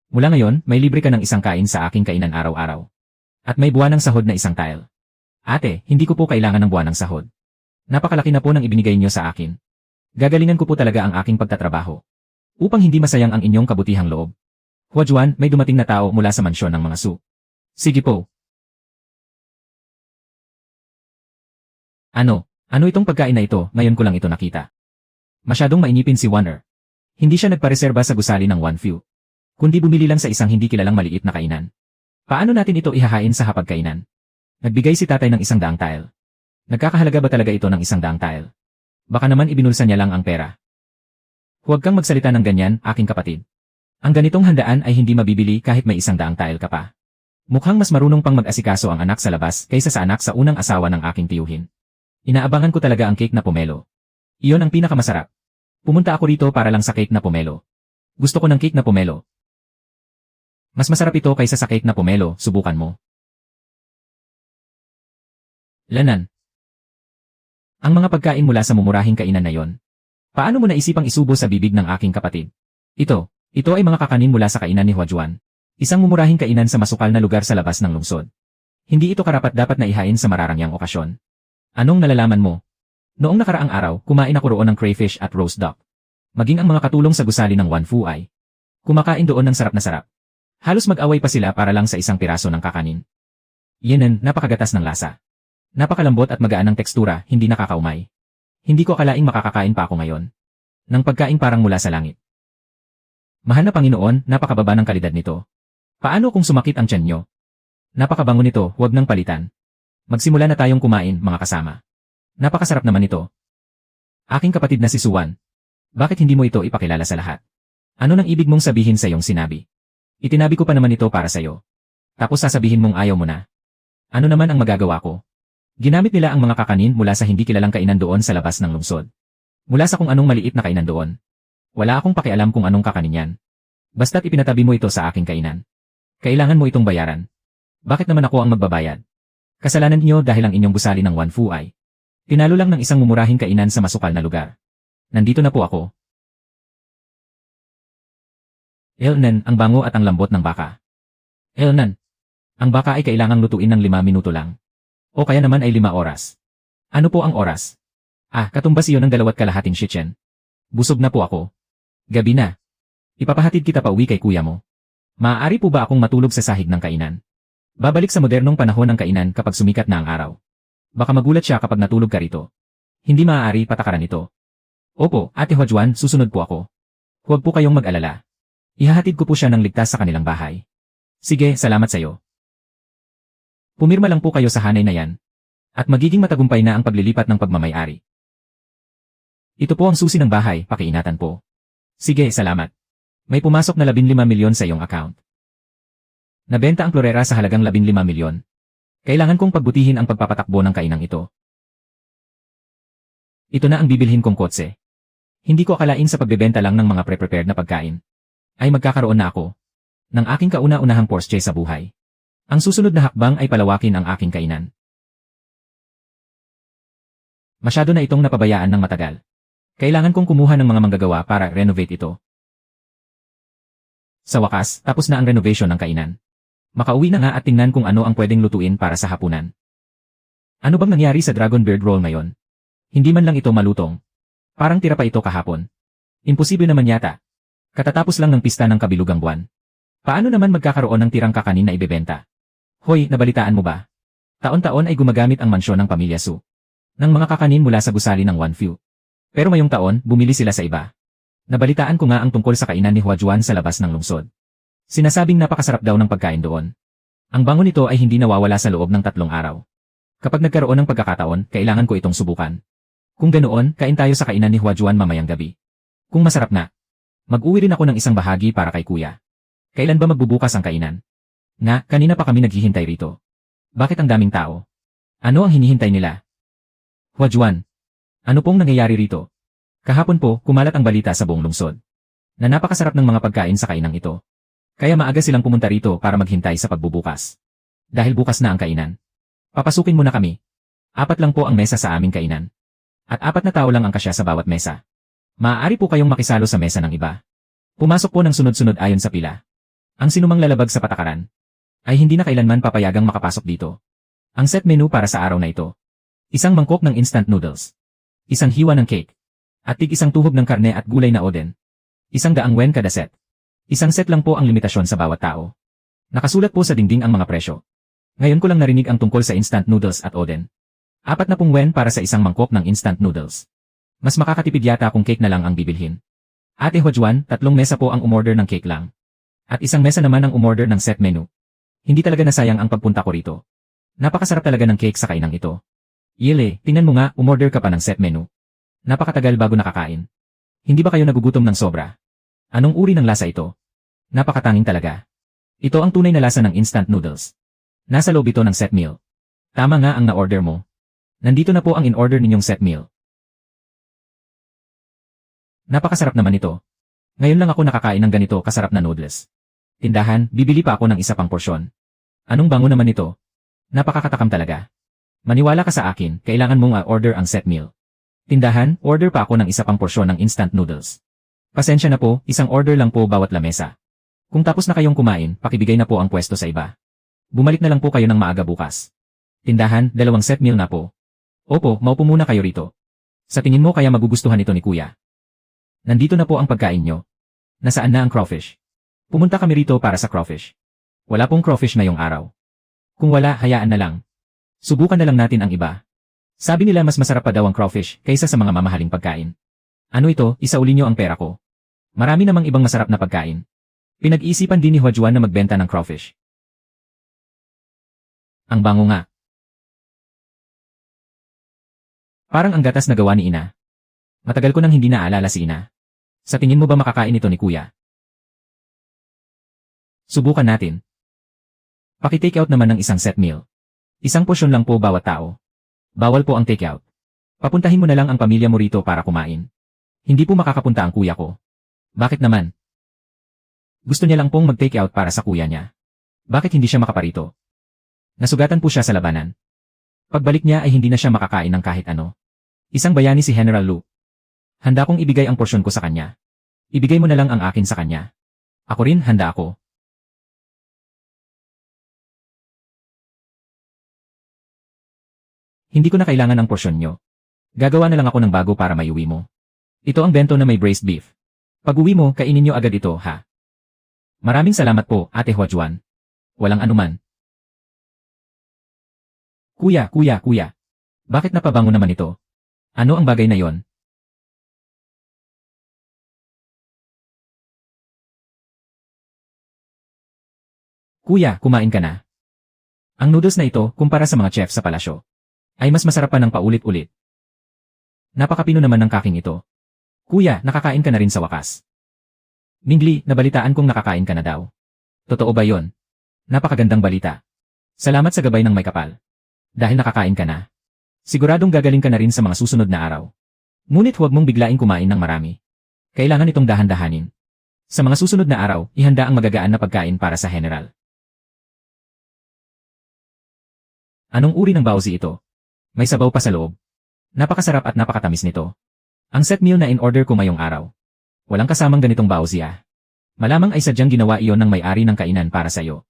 Mula ngayon, may libre ka ng isang kain sa aking kainan araw-araw. At may buwan ng sahod na 1 tile. Ate, hindi ko po kailangan ng buwan ng sahod. Napakalaki na po ng ibinigay niyo sa akin. Gagalingan ko po talaga ang aking pagtatrabaho. Upang hindi masayang ang inyong kabutihang loob. Huajuan, may dumating na tao mula sa mansyon ng mga Su. Sige po. Ano itong pagkain na ito, ngayon ko lang ito nakita. Masyadong mainipin si Warner. Hindi siya nagpareserba sa gusali ng One Few. Kundi bumili lang sa isang hindi kilalang maliit na kainan. Paano natin ito ihahain sa hapagkainan? Nagbigay si tatay ng 100 tile. Nagkakahalaga ba talaga ito ng 100 tile? Baka naman ibinulsa niya lang ang pera. Huwag kang magsalita ng ganyan, aking kapatid. Ang ganitong handaan ay hindi mabibili kahit may 100 tile ka pa. Mukhang mas marunong pang mag-asikaso ang anak sa labas kaysa sa anak sa unang asawa ng aking tiyuhin. Inaabangan ko talaga ang cake na pomelo. Iyon ang pinakamasarap. Pumunta ako rito para lang sa cake na pomelo. Gusto ko ng cake na pomelo. Mas masarap ito kaysa sa cake na pomelo, subukan mo. Lanan. Ang mga pagkain mula sa mumurahing kainan na yon. Paano mo naisipang isubo sa bibig ng aking kapatid? Ito ay mga kakanin mula sa kainan ni Huajuan. Isang mumurahing kainan sa masukal na lugar sa labas ng lungsod. Hindi ito karapat-dapat na ihain sa mararangyang okasyon. Anong nalalaman mo? Noong nakaraang araw, kumain ako roon ng crayfish at roast duck. Maging ang mga katulong sa gusali ng Wan Fu ay kumakain doon ng sarap na sarap. Halos mag-away pa sila para lang sa isang piraso ng kakanin. Yan, napakagatas ng lasa. Napakalambot at magaan ng tekstura, hindi nakakaumay. Hindi ko akalaing makakakain pa ako ngayon. Nang pagkain parang mula sa langit. Mahal na Panginoon, napakababa ng kalidad nito. Paano kung sumakit ang tiyan nyo? Napakabango nito, huwag nang palitan. Magsimula na tayong kumain, mga kasama. Napakasarap naman ito. Aking kapatid na si Suwan. Bakit hindi mo ito ipakilala sa lahat? Ano nang ibig mong sabihin sa iyong sinabi? Itinabi ko pa naman ito para sa'yo. Tapos sasabihin mong ayaw mo na. Ano naman ang magagawa ko? Ginamit nila ang mga kakanin mula sa hindi kilalang kainan doon sa labas ng lungsod. Mula sa kung anong maliit na kainan doon. Wala akong pakialam kung anong kakanin yan. Basta't ipinatabi mo ito sa aking kainan. Kailangan mo itong bayaran. Bakit naman ako ang magbabayad? Kasalanan niyo dahil ang inyong gusali ng Wan Fu ay tinalo lang ng isang mumurahing kainan sa masukal na lugar. Nandito na po ako. Elnan, ang bango at ang lambot ng baka. Elnan, ang baka ay kailangang lutuin ng 5 minuto lang. O kaya naman ay 5 oras. Ano po ang oras? Katumbas iyon ng 2.5 shichen. Busog na po ako. Gabi na. Ipapahatid kita pa uwi kay kuya mo. Maaari po ba akong matulog sa sahig ng kainan? Babalik sa modernong panahon ng kainan kapag sumikat na ang araw. Baka magulat siya kapag natulog ka rito. Hindi maaari patakaran ito. Opo, Ate Huajuan, susunod po ako. Huwag po kayong mag-alala. Ihahatid ko po siya ng ligtas sa kanilang bahay. Sige, salamat sa'yo. Pumirma lang po kayo sa hanay na yan. At magiging matagumpay na ang paglilipat ng pagmamay-ari. Ito po ang susi ng bahay, pakiingatan po. Sige, salamat. May pumasok na 15 milyon sa iyong account. Nabenta ang florera sa halagang 15 milyon. Kailangan kong pagbutihin ang pagpapatakbo ng kainang ito. Ito na ang bibilhin kong kotse. Hindi ko akalain sa pagbebenta lang ng mga pre-prepared na pagkain ay magkakaroon na ako ng aking kauna-unahang Porsche sa buhay. Ang susunod na hakbang ay palawakin ang aking kainan. Masyado na itong napabayaan ng matagal. Kailangan kong kumuha ng mga manggagawa para renovate ito. Sa wakas, tapos na ang renovation ng kainan. Makauwi na nga at tingnan kung ano ang pwedeng lutuin para sa hapunan. Ano bang nangyari sa Dragon Bird Roll ngayon? Hindi man lang ito malutong. Parang tira pa ito kahapon. Imposible naman yata. Katatapos lang ng pista ng kabilugang buwan. Paano naman magkakaroon ng tirang kakanin na ibebenta? Hoy, nabalitaan mo ba? Taon-taon ay gumagamit ang mansyon ng Pamilya Su ng mga kakanin mula sa gusali ng Wan Fu. Pero ngayong taon, bumili sila sa iba. Nabalitaan ko nga ang tungkol sa kainan ni Huajuan sa labas ng lungsod. Sinasabing napakasarap daw ng pagkain doon. Ang bango nito ay hindi nawawala sa loob ng 3 araw. Kapag nagkaroon ng pagkakataon, kailangan ko itong subukan. Kung ganoon, kain tayo sa kainan ni Huajuan mamayang gabi. Kung masarap na, mag-uwi rin ako ng isang bahagi para kay kuya. Kailan ba magbubukas ang kainan? Nga, kanina pa kami naghihintay rito. Bakit ang daming tao? Ano ang hinihintay nila? Huajuan, ano pong nangyayari rito? Kahapon po, kumalat ang balita sa buong lungsod na napakasarap ng mga pagkain sa kainang ito. Kaya maaga silang pumunta rito para maghintay sa pagbubukas. Dahil bukas na ang kainan. Papasukin mo na kami. 4 lang po ang mesa sa aming kainan. At 4 na tao lang ang kasya sa bawat mesa. Maaari po kayong makisalo sa mesa ng iba. Pumasok po ng sunod-sunod ayon sa pila. Ang sinumang lalabag sa patakaran ay hindi na kailanman papayagang makapasok dito. Ang set menu para sa araw na ito. Isang mangkok ng instant noodles. Isang hiwa ng cake. At tig-isang tuhog ng karne at gulay na oden. Isang daang wen kada set. Isang set lang po ang limitasyon sa bawat tao. Nakasulat po sa dingding ang mga presyo. Ngayon ko lang narinig ang tungkol sa instant noodles at oden. 40 wen para sa isang mangkok ng instant noodles. Mas makakatipid yata kung cake na lang ang bibilhin. Ate Huajuan, 3 mesa po ang umorder ng cake lang. At isang mesa naman ang umorder ng set menu. Hindi talaga nasayang ang pagpunta ko rito. Napakasarap talaga ng cake sa kainang ito. Yele, tingnan mo nga, umorder ka pa ng set menu. Napakatagal bago nakakain. Hindi ba kayo nagugutom ng sobra? Anong uri ng lasa ito? Napakatanging talaga. Ito ang tunay na lasa ng instant noodles. Nasa loob ito ng set meal. Tama nga ang na-order mo. Nandito na po ang in-order ninyong set meal. Napakasarap naman ito. Ngayon lang ako nakakain ng ganito kasarap na noodles. Tindahan, bibili pa ako ng isa pang porsyon. Anong bango naman ito? Napakakatakam talaga. Maniwala ka sa akin, kailangan mong order ang set meal. Tindahan, order pa ako ng isa pang porsyon ng instant noodles. Pasensya na po, isang order lang po bawat lamesa. Kung tapos na kayong kumain, pakibigay na po ang pwesto sa iba. Bumalik na lang po kayo ng maaga bukas. Tindahan, 2 set meal na po. Opo, maupo muna kayo rito. Sa tingin mo kaya magugustuhan ito ni kuya? Nandito na po ang pagkain nyo. Nasaan na ang crawfish? Pumunta kami rito para sa crawfish. Wala pong crawfish ngayong araw. Kung wala, hayaan na lang. Subukan na lang natin ang iba. Sabi nila mas masarap pa daw ang crawfish kaysa sa mga mamahaling pagkain. Ano ito, isauli nyo ang pera ko. Marami namang ibang masarap na pagkain. Pinag-iisipan din ni Huajuan na magbenta ng crawfish. Ang bango nga. Parang ang gatas na gawa ni Ina. Matagal ko nang hindi naaalala si Ina. Sa tingin mo ba makakain ito ni kuya? Subukan natin. Paki-take out naman ng isang set meal. Isang porsyon lang po bawat tao. Bawal po ang take out. Papuntahin mo na lang ang pamilya mo rito para kumain. Hindi po makakapunta ang kuya ko. Bakit naman? Gusto niya lang pong mag-take out para sa kuya niya. Bakit hindi siya makaparito? Nasugatan po siya sa labanan. Pagbalik niya ay hindi na siya makakain ng kahit ano. Isang bayani si General Lu. Handa kong ibigay ang porsyon ko sa kanya. Ibigay mo na lang ang akin sa kanya. Ako rin, handa ako. Hindi ko na kailangan ang porsyon nyo. Gagawa na lang ako ng bago para maiuwi mo. Ito ang bento na may braised beef. Pag-uwi mo, kainin nyo agad ito, ha? Maraming salamat po, Ate Huajuan. Walang anuman. Kuya. Bakit napabango naman ito? Ano ang bagay na yon? Kuya, kumain ka na. Ang noodles na ito, kumpara sa mga chef sa palasyo, ay mas masarap pa ng paulit-ulit. Napakapino naman ng kaking ito. Kuya, nakakain ka na rin sa wakas. Mingli, nabalitaan kong nakakain ka na daw. Totoo ba yon? Napakagandang balita. Salamat sa gabay ng may kapal. Dahil nakakain ka na. Siguradong gagaling ka na rin sa mga susunod na araw. Ngunit huwag mong biglaing kumain ng marami. Kailangan itong dahan-dahanin. Sa mga susunod na araw, ihanda ang magagaan na pagkain para sa general. Anong uri ng baozi ito? May sabaw pa sa loob. Napakasarap at napakatamis nito. Ang set meal na in-order ko ngayong araw. Walang kasamang ganitong baozi ah. Malamang ay sadyang ginawa iyon ng may-ari ng kainan para sa'yo.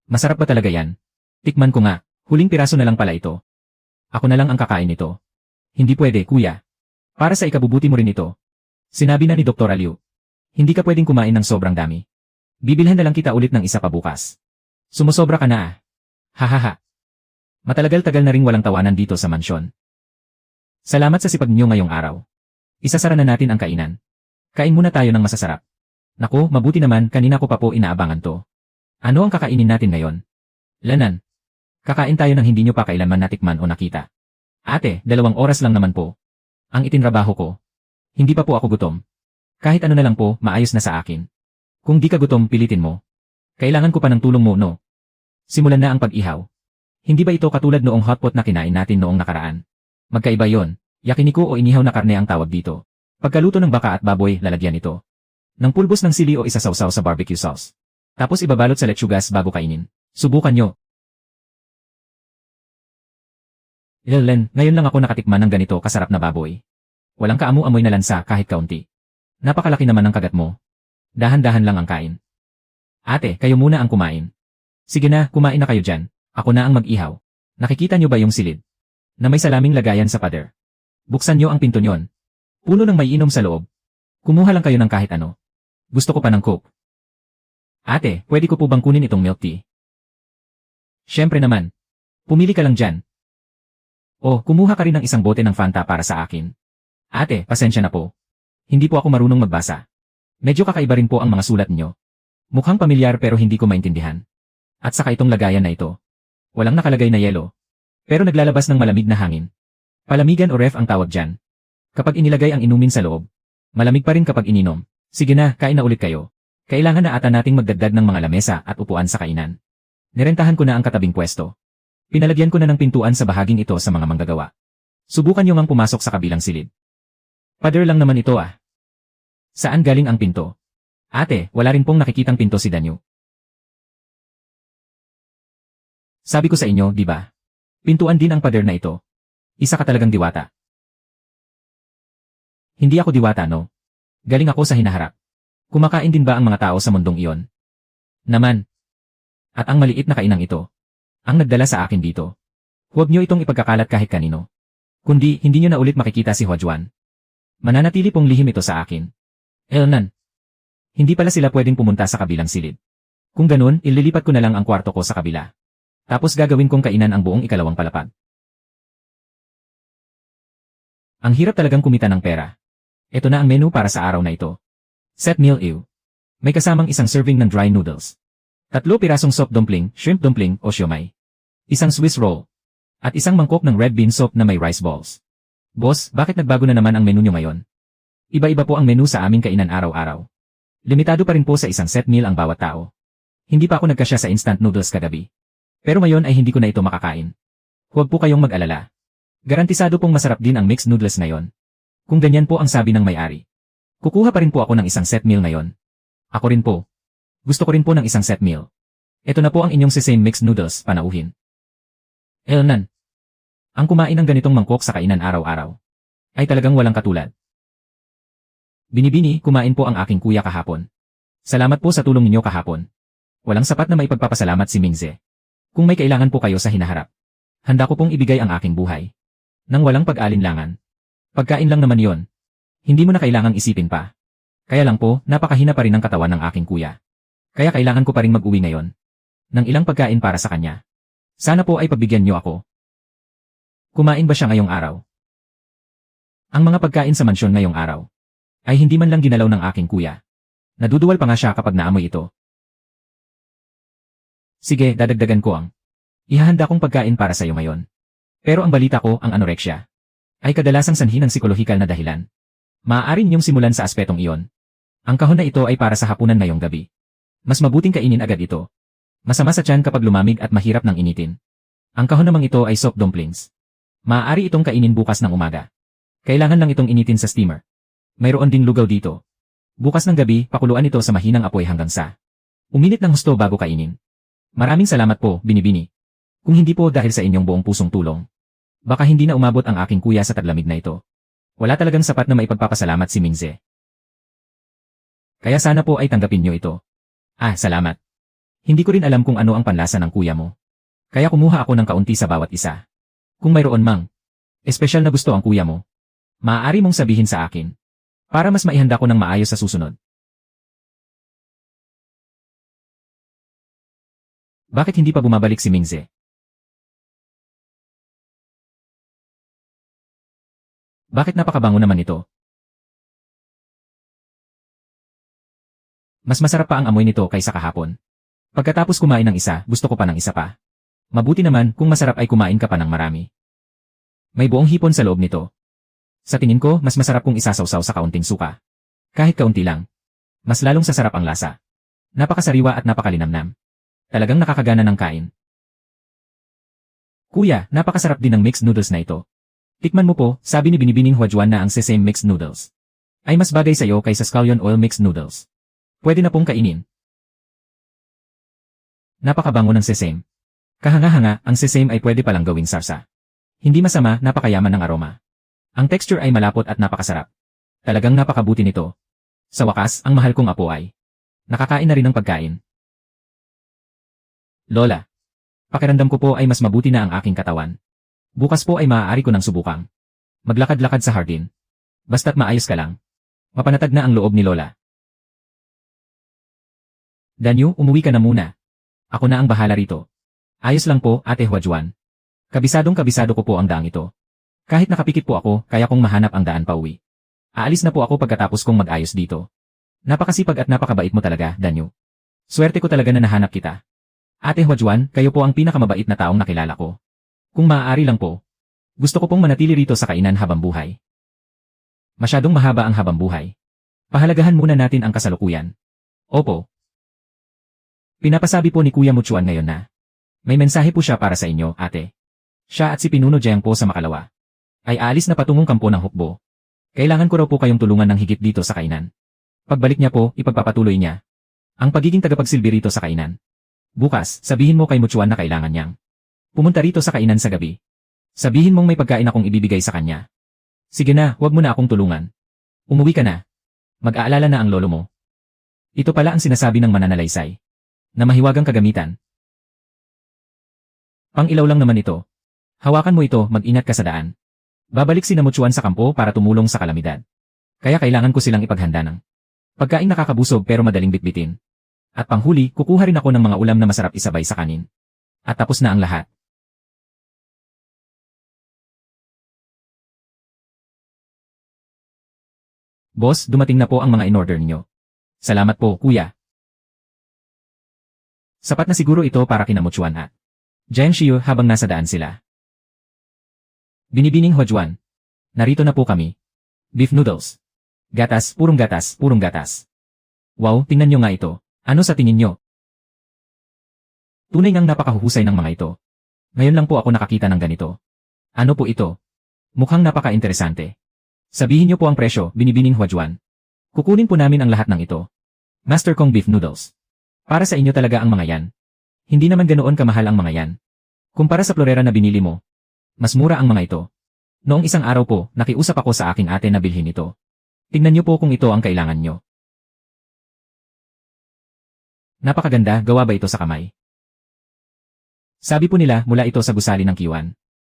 Masarap ba talaga yan? Tikman ko nga, huling piraso na lang pala ito. Ako na lang ang kakain nito. Hindi pwede, kuya. Para sa ikabubuti mo rin ito. Sinabi na ni Dr. Liu. Hindi ka pwedeng kumain ng sobrang dami. Bibilhan na lang kita ulit ng isa pa bukas. Sumusobra ka na ah. Hahaha. Matalagal-tagal na ring walang tawanan dito sa mansyon. Salamat sa sipag niyo ngayong araw. Isasara na natin ang kainan. Kain muna tayo ng masasarap. Naku, mabuti naman, kanina ko pa po inaabangan to. Ano ang kakainin natin ngayon? Lanan. Kakain tayo ng hindi nyo pa kailanman natikman o nakita. Ate, 2 oras lang naman po. Ang itinrabaho ko. Hindi pa po ako gutom. Kahit ano na lang po, maayos na sa akin. Kung di ka gutom, pilitin mo. Kailangan ko pa ng tulong mo, no? Simulan na ang pag-ihaw. Hindi ba ito katulad noong hotpot na kinain natin noong nakaraan? Magkaiba yon. Yakiniku o inihaw na karne ang tawag dito. Pagkaluto ng baka at baboy, lalagyan ito ng pulbos ng sili o isasawsaw sa barbecue sauce. Tapos ibabalot sa letsugas bago kainin. Subukan nyo. Len, ngayon lang ako nakatikman ng ganito kasarap na baboy. Walang kaamu-amoy na lansa kahit kaunti. Napakalaki naman ng kagat mo. Dahan-dahan lang ang kain. Ate, kayo muna ang kumain. Sige na, kumain na kayo dyan. Ako na ang mag-ihaw. Nakikita nyo ba yung silid? Na may salaming lagayan sa pader. Buksan nyo ang pinto nyon. Puno ng may inom sa loob. Kumuha lang kayo ng kahit ano. Gusto ko pa ng coke. Ate, pwede ko po bang kunin itong milk tea? Siyempre naman. Pumili ka lang dyan. Oh, kumuha ka rin ng isang bote ng Fanta para sa akin. Ate, pasensya na po. Hindi po ako marunong magbasa. Medyo kakaiba rin po ang mga sulat nyo. Mukhang pamilyar pero hindi ko maintindihan. At saka itong lagayan na ito. Walang nakalagay na yelo. Pero naglalabas ng malamig na hangin. Palamigan o ref ang tawag dyan. Kapag inilagay ang inumin sa loob, malamig pa rin kapag ininom. Sige na, kain na ulit kayo. Kailangan na ata nating magdagdag ng mga lamesa at upuan sa kainan. Nirentahan ko na ang katabing pwesto. Pinalagyan ko na ng pintuan sa bahaging ito sa mga manggagawa. Subukan nyo ngang pumasok sa kabilang silid. Pader lang naman ito ah. Saan galing ang pinto? Ate, wala rin pong nakikitang pinto si Danyo. Sabi ko sa inyo, di ba? Pintuan din ang pader na ito. Isa ka talagang diwata. Hindi ako diwata, no? Galing ako sa hinaharap. Kumakain din ba ang mga tao sa mundong iyon? Naman. At ang maliit na kainang ito, ang nagdala sa akin dito. Huwag nyo itong ipagkakalat kahit kanino. Kundi, hindi nyo na ulit makikita si Huajuan. Mananatili pong lihim ito sa akin. Elnan. Hindi pala sila pwedeng pumunta sa kabilang silid. Kung ganun, ililipat ko na lang ang kwarto ko sa kabila. Tapos gagawin kong kainan ang buong ikalawang palapag. Ang hirap talagang kumita ng pera. Ito na ang menu para sa araw na ito. Set meal ew. May kasamang isang serving ng dry noodles. 3 pirasong soft dumpling, shrimp dumpling o siomai. Isang Swiss roll. At isang mangkok ng red bean soup na may rice balls. Boss, bakit nagbago na naman ang menu nyo ngayon? Iba-iba po ang menu sa aming kainan araw-araw. Limitado pa rin po sa isang set meal ang bawat tao. Hindi pa ako nagkasya sa instant noodles kagabi. Pero ngayon ay hindi ko na ito makakain. Huwag po kayong mag-alala. Garantisado pong masarap din ang mixed noodles ngayon. Kung ganyan po ang sabi ng may-ari. Kukuha pa rin po ako ng isang set meal ngayon. Ako rin po. Gusto ko rin po ng isang set meal. Ito na po ang inyong sesame mixed noodles, panauhin. Elnan. Ang kumain ng ganitong mangkok sa kainan araw-araw ay talagang walang katulad. Binibini, kumain po ang aking kuya kahapon. Salamat po sa tulong ninyo kahapon. Walang sapat na maipagpapasalamat si Mingze. Kung may kailangan po kayo sa hinaharap, handa ko pong ibigay ang aking buhay. Nang walang pag-alinlangan. Pagkain lang naman yon. Hindi mo na kailangang isipin pa. Kaya lang po, napakahina pa rin ang katawan ng aking kuya. Kaya kailangan ko pa rin mag-uwi ngayon. Ng ilang pagkain para sa kanya. Sana po ay pagbigyan niyo ako. Kumain ba siya ngayong araw? Ang mga pagkain sa mansyon ngayong araw ay hindi man lang ginalaw ng aking kuya. Naduduwal pa nga siya kapag naamoy ito. Sige, dadagdagan ko ang ihahanda kong pagkain para sa iyo ngayon. Pero ang balita ko, ang anorexia ay kadalasang sanhi ng psikolohikal na dahilan. Maaari ninyong simulan sa aspetong iyon. Ang kahon na ito ay para sa hapunan ngayong gabi. Mas mabuting kainin agad ito. Masama sa tiyan kapag lumamig at mahirap nang initin. Ang kahon namang ito ay soft dumplings. Maaari itong kainin bukas ng umaga. Kailangan lang itong initin sa steamer. Mayroon ding lugaw dito. Bukas ng gabi, pakuluan ito sa mahinang apoy hanggang sa uminit ng husto bago kainin. Maraming salamat po, Binibini. Kung hindi po dahil sa inyong buong pusong tulong, baka hindi na umabot ang aking kuya sa taglamig na ito. Wala talagang sapat na maipagpapasalamat si Mingze. Kaya sana po ay tanggapin niyo ito. Salamat. Hindi ko rin alam kung ano ang panlasa ng kuya mo. Kaya kumuha ako ng kaunti sa bawat isa. Kung mayroon mang espesyal na gusto ang kuya mo, maaari mong sabihin sa akin. Para mas maihanda ko ng maayos sa susunod. Bakit hindi pa bumabalik si Mingze? Bakit napakabango naman ito? Mas masarap pa ang amoy nito kaysa kahapon. Pagkatapos kumain ng isa, gusto ko pa ng isa pa. Mabuti naman kung masarap ay kumain ka pa ng marami. May buong hipon sa loob nito. Sa tingin ko, mas masarap kung isasawsaw sa kaunting suka. Kahit kaunti lang. Mas lalong sasarap ang lasa. Napakasariwa at napakalinamnam. Talagang nakakagana ng kain. Kuya, napakasarap din ng mixed noodles na ito. Tikman mo po, sabi ni Binibining Huajuan na ang sesame mixed noodles ay mas bagay sa iyo kaysa scallion oil mixed noodles. Pwede na pong kainin. Napakabango ng sesame. Kahanga-hanga, ang sesame ay pwede palang gawing sarsa. Hindi masama, napakayaman ng aroma. Ang texture ay malapot at napakasarap. Talagang napakabuti nito. Sa wakas, ang mahal kong apo ay nakakain na rin ng pagkain. Lola, pakiramdam ko po ay mas mabuti na ang aking katawan. Bukas po ay maaari ko nang subukang maglakad-lakad sa hardin. Basta't maayos ka lang. Mapanatag na ang loob ni Lola. Danyo, umuwi ka na muna. Ako na ang bahala rito. Ayos lang po, Ate Huajuan. Kabisadong-kabisado ko po ang daang ito. Kahit nakapikit po ako, kaya kong mahanap ang daan pa uwi. Aalis na po ako pagkatapos kong mag-ayos dito. Napakasipag at napakabait mo talaga, Danyo. Swerte ko talaga na nahanap kita. Ate Huajuan, kayo po ang pinakamabait na taong nakilala ko. Kung maaari lang po, gusto ko pong manatili rito sa kainan habang buhay. Masyadong mahaba ang habang buhay. Pahalagahan muna natin ang kasalukuyan. Opo. Pinapasabi po ni Kuya Muchuan ngayon na may mensahe po siya para sa inyo, ate. Siya at si Pinuno Jiang po sa Makalawa ay aalis na patungong kampo ng hukbo. Kailangan ko raw po kayong tulungan ng higit dito sa kainan. Pagbalik niya po, ipagpapatuloy niya ang pagiging tagapagsilbi rito sa kainan. Bukas, sabihin mo kay Muchuan na kailangan niyang pumunta rito sa kainan sa gabi. Sabihin mong may pagkain akong ibibigay sa kanya. Sige na, huwag mo na akong tulungan. Umuwi ka na. Mag-aalala na ang lolo mo. Ito pala ang sinasabi ng mananalaysay na mahiwagang kagamitan. Pang-ilaw lang naman ito. Hawakan mo ito, mag-ingat ka sa daan. Babalik si Muchuan sa kampo para tumulong sa kalamidad. Kaya kailangan ko silang ipaghanda ng pagkain nakakabusog pero madaling bitbitin. At panghuli, kukuha rin ako ng mga ulam na masarap isabay sa kanin. At tapos na ang lahat. Boss, dumating na po ang mga in-order niyo. Salamat po, kuya. Sapat na siguro ito para kina Muchuan at Jiang Shiyu habang nasa daan sila. Binibining Huajuan. Narito na po kami. Beef noodles. Gatas, purong gatas, purong gatas. Wow, tingnan nyo nga ito. Ano sa tingin nyo? Tunay ngang napakahuhusay ng mga ito. Ngayon lang po ako nakakita ng ganito. Ano po ito? Mukhang napaka-interesante. Sabihin niyo po ang presyo, binibining Huajuan. Kukunin po namin ang lahat ng ito. Master Kong Beef Noodles. Para sa inyo talaga ang mga yan. Hindi naman ganoon kamahal ang mga yan. Kumpara sa florera na binili mo, mas mura ang mga ito. Noong isang araw po, nakiusap ako sa aking ate na bilhin ito. Tingnan niyo po kung ito ang kailangan niyo. Napakaganda, gawa ba ito sa kamay? Sabi po nila mula ito sa gusali ng kiwan.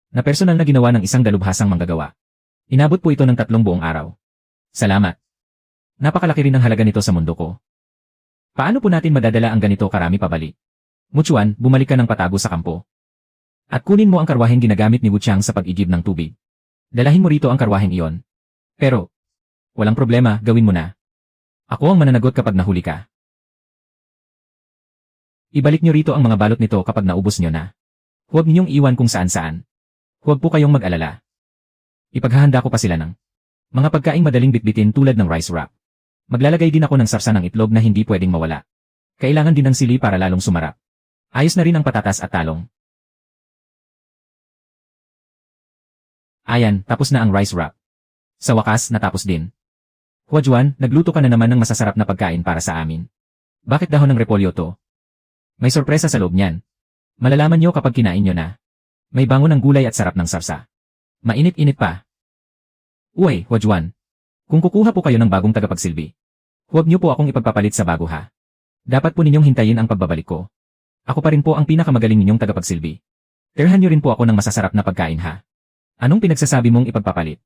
Na personal na ginawa ng isang dalubhasang manggagawa. Inabot po ito ng 3 buong araw. Salamat. Napakalaki rin ang halaga nito sa mundo ko. Paano po natin madadala ang ganito karami pabalik? Muchuan, bumalik ka ng patago sa kampo. At kunin mo ang karwaheng ginagamit ni Wu Qiang sa pag-igib ng tubig. Dalahin mo rito ang karwaheng iyon. Pero, walang problema, gawin mo na. Ako ang mananagot kapag nahuli ka. Ibalik nyo rito ang mga balot nito kapag naubos nyo na. Huwag ninyong iwan kung saan-saan. Huwag po kayong mag-alala. Ipaghahanda ko pa sila ng mga pagkaing madaling bitbitin tulad ng rice wrap. Maglalagay din ako ng sarsa ng itlog na hindi pwedeng mawala. Kailangan din ng sili para lalong sumarap. Ayos na rin ang patatas at talong. Ayan, tapos na ang rice wrap. Sa wakas, natapos din. Huajuan, nagluto ka na naman ng masasarap na pagkain para sa amin. Bakit dahon ng repolyo to? May sorpresa sa loob niyan. Malalaman niyo kapag kinain niyo na. May bango ng gulay at sarap ng sarsa. Mainit-init pa. Uy, Huajuan. Kung kukuha po kayo ng bagong tagapagsilbi, huwag niyo po akong ipagpapalit sa bago ha. Dapat po ninyong hintayin ang pagbabalik ko. Ako pa rin po ang pinakamagaling ninyong tagapagsilbi. Tirhan niyo rin po ako ng masasarap na pagkain ha. Anong pinagsasabi mong ipagpapalit?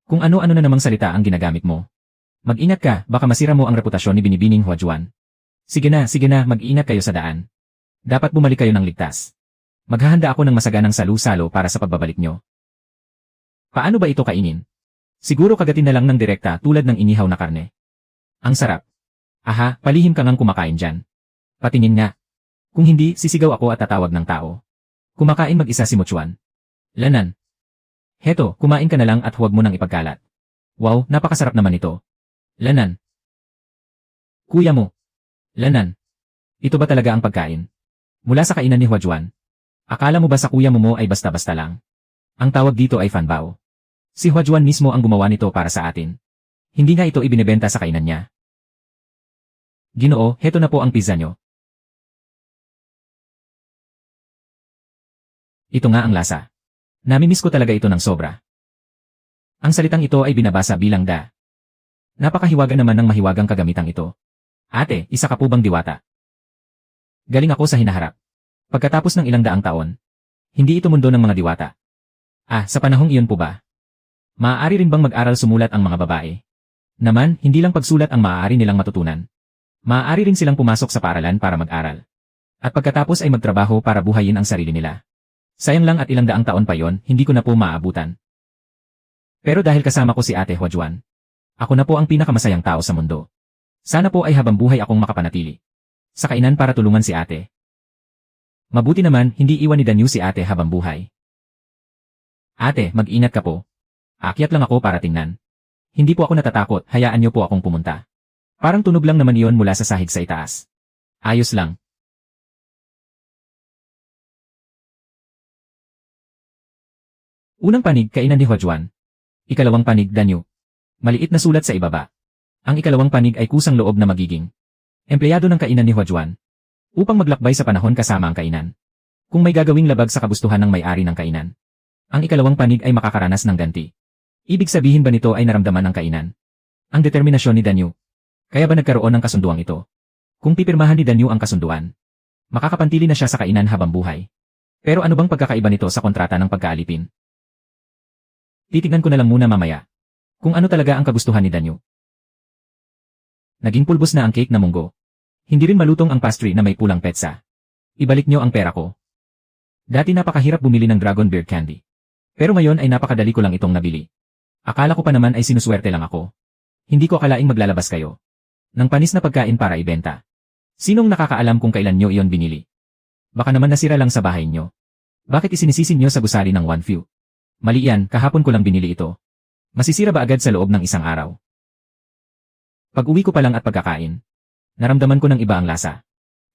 Kung ano-ano na namang salita ang ginagamit mo. Mag-ingat ka, baka masira mo ang reputasyon ni Binibining Huajuan. Sige na, mag-ingat kayo sa daan. Dapat bumalik kayo ng ligtas. Maghahanda ako ng masaganang salu-salo para sa pagbabalik nyo. Paano ba ito kainin? Siguro kagatin na lang ng direkta tulad ng inihaw na karne. Ang sarap. Aha, palihim ka ngang kumakain dyan. Patingin nga. Kung hindi, sisigaw ako at tatawag ng tao. Kumakain mag-isa si Muchuan. Lanan. Heto, kumain ka na lang at huwag mo nang ipagkalat. Wow, napakasarap naman ito. Lanan. Kuya mo. Lanan. Ito ba talaga ang pagkain? Mula sa kainan ni Huajuan. Akala mo ba sa kuya mo ay basta-basta lang? Ang tawag dito ay fanbao. Si Huajuan mismo ang gumawa nito para sa atin. Hindi nga ito ibinebenta sa kainan niya. Ginoo, heto na po ang pizza nyo. Ito nga ang lasa. Namimiss ko talaga ito ng sobra. Ang salitang ito ay binabasa bilang da. Napakahiwaga naman ng mahiwagang kagamitang ito. Ate, isa ka po bang diwata? Galing ako sa hinaharap. Pagkatapos ng ilang daang taon, hindi ito mundo ng mga diwata. Ah, sa panahong iyon po ba? Maaari rin bang mag-aral sumulat ang mga babae? Naman, hindi lang pagsulat ang maaari nilang matutunan. Maaari rin silang pumasok sa paaralan para mag-aral. At pagkatapos ay magtrabaho para buhayin ang sarili nila. Sayang lang at ilang daang taon pa yon, hindi ko na po maaabutan. Pero dahil kasama ko si Ate Huajuan, ako na po ang pinakamasayang tao sa mundo. Sana po ay habang buhay akong makapanatili sa kainan para tulungan si ate. Mabuti naman, hindi iwan ni Danyu si ate habang buhay. Ate, mag-ingat ka po. Aakyat lang ako para tingnan. Hindi po ako natatakot, hayaan niyo po akong pumunta. Parang tunog lang naman iyon mula sa sahig sa itaas. Ayos lang. Unang panig, kainan ni Huajuan. Ikalawang panig, Danyu. Maliit na sulat sa ibaba. Ang ikalawang panig ay kusang loob na magiging empleyado ng kainan ni Huajuan. Upang maglakbay sa panahon kasama ang kainan. Kung may gagawing labag sa kagustuhan ng may-ari ng kainan. Ang ikalawang panig ay makakaranas ng ganti. Ibig sabihin ba nito ay naramdaman ng kainan? Ang determinasyon ni Danyu. Kaya ba nagkaroon ng kasunduang ito? Kung pipirmahan ni Danyu ang kasunduan, makakapantili na siya sa kainan habang buhay. Pero ano bang pagkakaiba nito sa kontrata ng pagkaalipin? Titignan ko na lang muna mamaya. Kung ano talaga ang kagustuhan ni Danyu. Naging pulbos na ang cake na munggo. Hindi rin malutong ang pastry na may pulang petsa. Ibalik nyo ang pera ko. Dati napakahirap bumili ng dragon beard candy. Pero ngayon ay napakadali ko lang itong nabili. Akala ko pa naman ay sinuswerte lang ako. Hindi ko akalaing maglalabas kayo ng panis na pagkain para ibenta. Sinong nakakaalam kung kailan nyo iyon binili? Baka naman nasira lang sa bahay nyo. Bakit isinisisi nyo sa gusali ng one few? Mali yan, kahapon ko lang binili ito. Masisira ba agad sa loob ng isang araw? Pag-uwi ko pa lang at pagkakain, naramdaman ko ng iba ang lasa.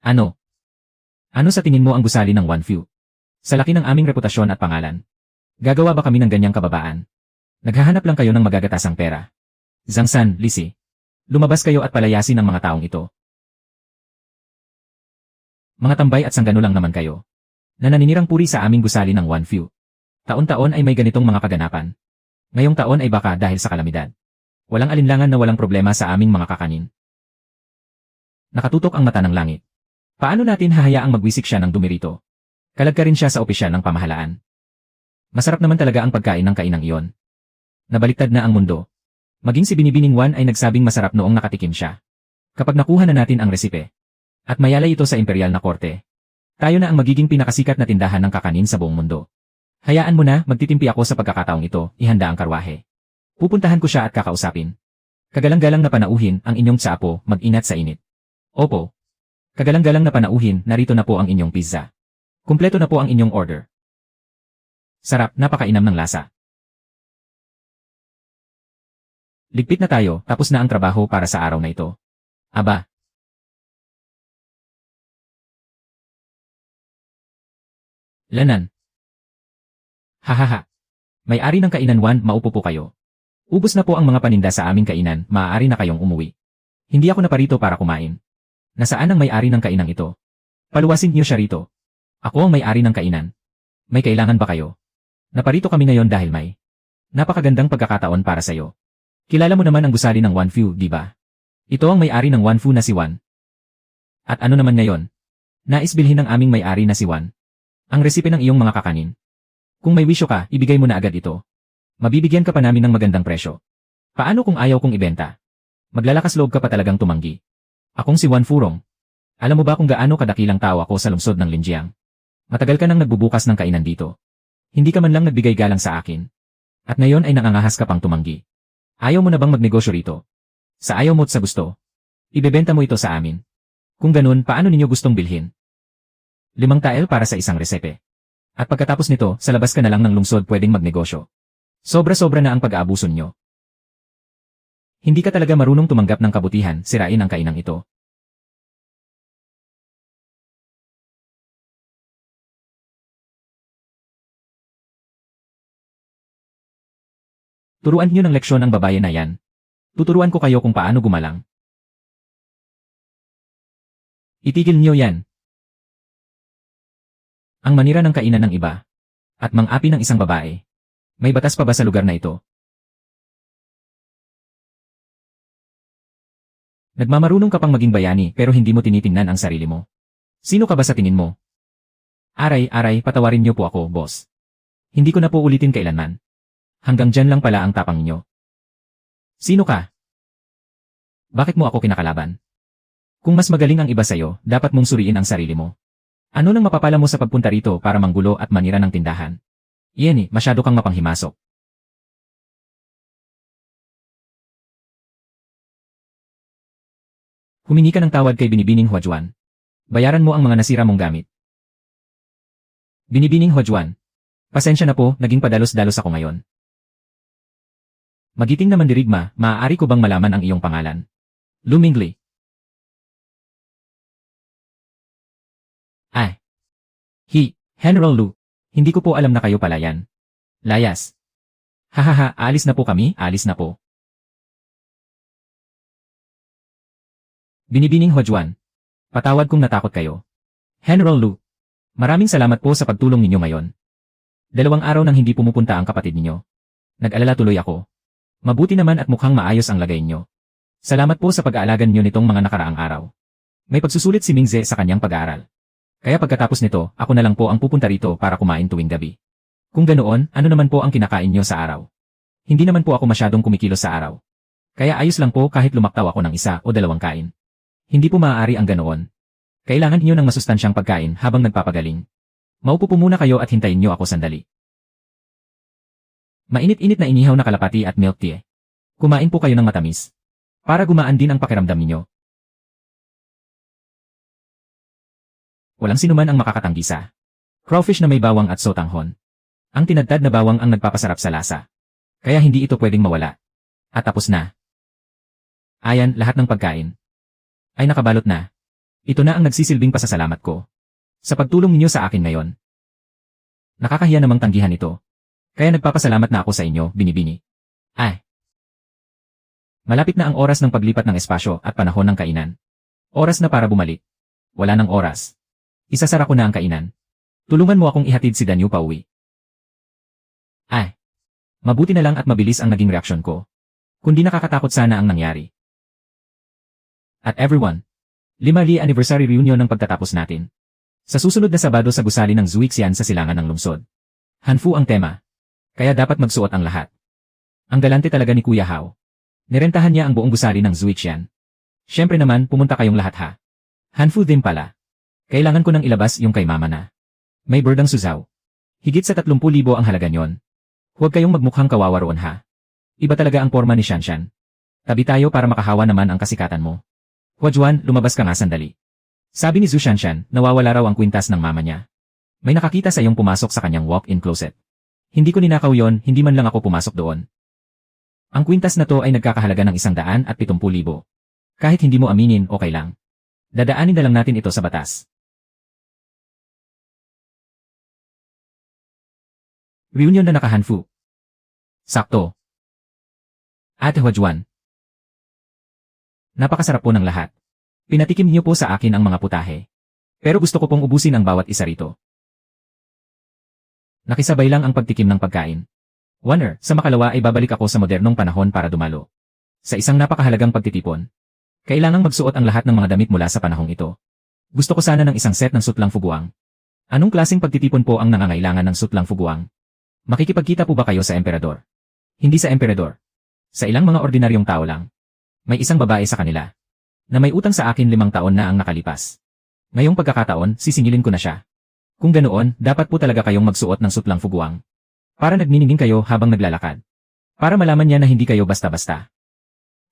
Ano? Ano sa tingin mo ang gusali ng One Few? Sa laki ng aming reputasyon at pangalan. Gagawa ba kami ng ganyang kababaan? Naghahanap lang kayo ng magagatasang pera. Zhang San, Lisi. Lumabas kayo at palayasin ang mga taong ito. Mga tambay at sanggano lang naman kayo. Na naninirang puri sa aming gusali ng One Few. Taon-taon ay may ganitong mga kaganapan. Ngayong taon ay baka dahil sa kalamidad. Walang alinlangan na walang problema sa aming mga kakanin. Nakatutok ang mata ng langit. Paano natin hahayaang magwisik siya ng dumi rito? Kalag ka rin siya sa opisyal ng pamahalaan. Masarap naman talaga ang pagkain ng kainang iyon. Nabaliktad na ang mundo. Maging si Binibining Wan ay nagsabing masarap noong nakatikim siya. Kapag nakuha na natin ang resipe, at mayalay ito sa imperial na korte, tayo na ang magiging pinakasikat na tindahan ng kakanin sa buong mundo. Hayaan mo na, magtitimpi ako sa pagkakataong ito, ihanda ang karwahe. Pupuntahan ko siya at kakausapin. Kagalang-galang na panauhin ang inyong tsapo, mag-inat sa init. Opo. Kagalang-galang na panauhin, narito na po ang inyong pizza. Kumpleto na po ang inyong order. Sarap, napakainam ng lasa. Ligpit na tayo, tapos na ang trabaho para sa araw na ito. Aba. Lanan. Hahaha. May-ari ng kainan Wan, maupo po kayo. Ubos na po ang mga paninda sa aming kainan, maaari na kayong umuwi. Hindi ako naparito para kumain. Nasaan ang may-ari ng kainang ito? Paluwasin niyo siya rito. Ako ang may-ari ng kainan. May kailangan ba kayo? Naparito kami ngayon dahil may napakagandang pagkakataon para sa'yo. Kilala mo naman ang gusali ng One Few, di ba? Ito ang may-ari ng One Few na si Wan. At ano naman ngayon? Nais bilhin ng aming may-ari na si Wan ang resipe ng iyong mga kakanin. Kung may wisyo ka, ibigay mo na agad ito. Mabibigyan ka pa namin ng magandang presyo. Paano kung ayaw kong ibenta? Maglalakas loob ka pa talagang tumanggi. Akong si Wan Furong. Alam mo ba kung gaano kadakilang tao ako sa lungsod ng Linjiang? Matagal ka nang nagbubukas ng kainan dito. Hindi ka man lang nagbigay galang sa akin. At ngayon ay nangangahas ka pang tumanggi. Ayaw mo na bang magnegosyo rito? Sa ayaw mo't sa gusto. Ibebenta mo ito sa amin. Kung ganun, paano ninyo gustong bilhin? 5 tael para sa isang resepe. At pagkatapos nito, sa labas ka na lang ng lungsod pwedeng magnegosyo. Sobra-sobra na ang pag-aabuso nyo. Hindi ka talaga marunong tumanggap ng kabutihan, sirain ang kainang ito. Turuan niyo ng leksyon ang babae na yan. Tuturuan ko kayo kung paano gumalang. Itigil niyo yan. Ang manira ng kainan ng iba. At mang-api ng isang babae. May batas pa ba sa lugar na ito? Nagmamarunong ka pang maging bayani pero hindi mo tinitingnan ang sarili mo. Sino ka ba sa tingin mo? Aray, patawarin niyo po ako, boss. Hindi ko na po ulitin kailanman. Hanggang dyan lang pala ang tapang niyo. Sino ka? Bakit mo ako kinakalaban? Kung mas magaling ang iba sa'yo, dapat mong suriin ang sarili mo. Ano nang mapapala mo sa pagpunta rito para manggulo at manira ng tindahan? Iyan masyado kang mapanghimasok. Humingi ka ng tawad kay Binibining Huajuan. Bayaran mo ang mga nasira mong gamit. Binibining Huajuan. Pasensya na po, naging padalos-dalos ako ngayon. Magiting naman dirigma, maaari ko bang malaman ang iyong pangalan? Lu Mingli. General Lu. Hindi ko po alam na kayo pala yan. Layas. Hahaha, alis na po kami, alis na po. Binibining Huajuan. Patawad kung natakot kayo. General Lu. Maraming salamat po sa pagtulong ninyo ngayon. 2 araw nang hindi pumupunta ang kapatid ninyo. Nag-alala tuloy ako. Mabuti naman at mukhang maayos ang lagay ninyo. Salamat po sa pag-aalagan ninyo nitong mga nakaraang araw. May pagsusulit si Mingze sa kanyang pag-aaral. Kaya pagkatapos nito, ako na lang po ang pupunta rito para kumain tuwing gabi. Kung ganoon, ano naman po ang kinakain nyo sa araw? Hindi naman po ako masyadong kumikilos sa araw. Kaya ayos lang po kahit lumaktaw ako ng 1 o 2 kain. Hindi po maaari ang ganoon. Kailangan niyo ng masustansyang pagkain habang nagpapagaling. Maupo po muna kayo at hintayin niyo ako sandali. Mainit-init na inihaw na kalapati at milk tea. Kumain po kayo ng matamis. Para gumaan din ang pakiramdam ninyo. Walang sinuman ang makakatanggi sa crawfish na may bawang at sotanghon. Ang tinadtad na bawang ang nagpapasarap sa lasa. Kaya hindi ito pwedeng mawala. At tapos na. Ayan, lahat ng pagkain ay nakabalot na. Ito na ang nagsisilbing pasasalamat ko. Sa pagtulong ninyo sa akin ngayon. Nakakahiya namang tanggihan ito. Kaya nagpapasalamat na ako sa inyo, Binibini. Ay. Malapit na ang oras ng paglipat ng espasyo at panahon ng kainan. Oras na para bumalik. Wala nang oras. Isasara ko na ang kainan. Tulungan mo akong ihatid si Danyu pauwi. Ay. Mabuti na lang at mabilis ang naging reaksyon ko. Kundi nakakatakot sana ang nangyari. At everyone, 5th anniversary reunion ng pagtatapos natin. Sa susunod na Sabado sa gusali ng Zuixian sa silangan ng lungsod. Hanfu ang tema. Kaya dapat magsuot ang lahat. Ang galante talaga ni Kuya Hao. Nirentahan niya ang buong gusali ng Zuixian. Siyempre naman, pumunta kayong lahat ha. Hanfu din pala. Kailangan ko nang ilabas yung kay mama na. May berdang suzaw. Higit sa 30,000 ang halaga nyon. Huwag kayong magmukhang kawawa roon ha. Iba talaga ang porma ni Shanshan. Tabi tayo para makahawa naman ang kasikatan mo. Huajuan, lumabas ka nga sandali. Sabi ni Zhu Shanshan, nawawala raw ang kwintas ng mama niya. May nakakita sa iyong pumasok sa kanyang walk-in closet. Hindi ko ninakaw yon, hindi man lang ako pumasok doon. Ang kwintas na to ay nagkakahalaga ng 170,000. Kahit hindi mo aminin, okay lang. Dadaanin na lang natin ito sa batas. Reunion na nakahanfu. Sakto. Ate Huajuan. Napakasarap po ng lahat. Pinatikim niyo po sa akin ang mga putahe. Pero gusto ko pong ubusin ang bawat isa rito. Nakisabay lang ang pagtikim ng pagkain. Wonder, sa makalawa ay babalik ako sa modernong panahon para dumalo. Sa isang napakahalagang pagtitipon. Kailangang magsuot ang lahat ng mga damit mula sa panahong ito. Gusto ko sana ng isang set ng sutlang fuguang. Anong klaseng pagtitipon po ang nangangailangan ng sutlang fuguang? Makikipagkita po ba kayo sa emperador? Hindi sa emperador. Sa ilang mga ordinaryong tao lang. May isang babae sa kanila. Na may utang sa akin 5 taon na ang nakalipas. Ngayong pagkakataon, sisingilin ko na siya. Kung ganoon, dapat po talaga kayong magsuot ng sutlang fuguang. Para nagniningning kayo habang naglalakad. Para malaman niya na hindi kayo basta-basta.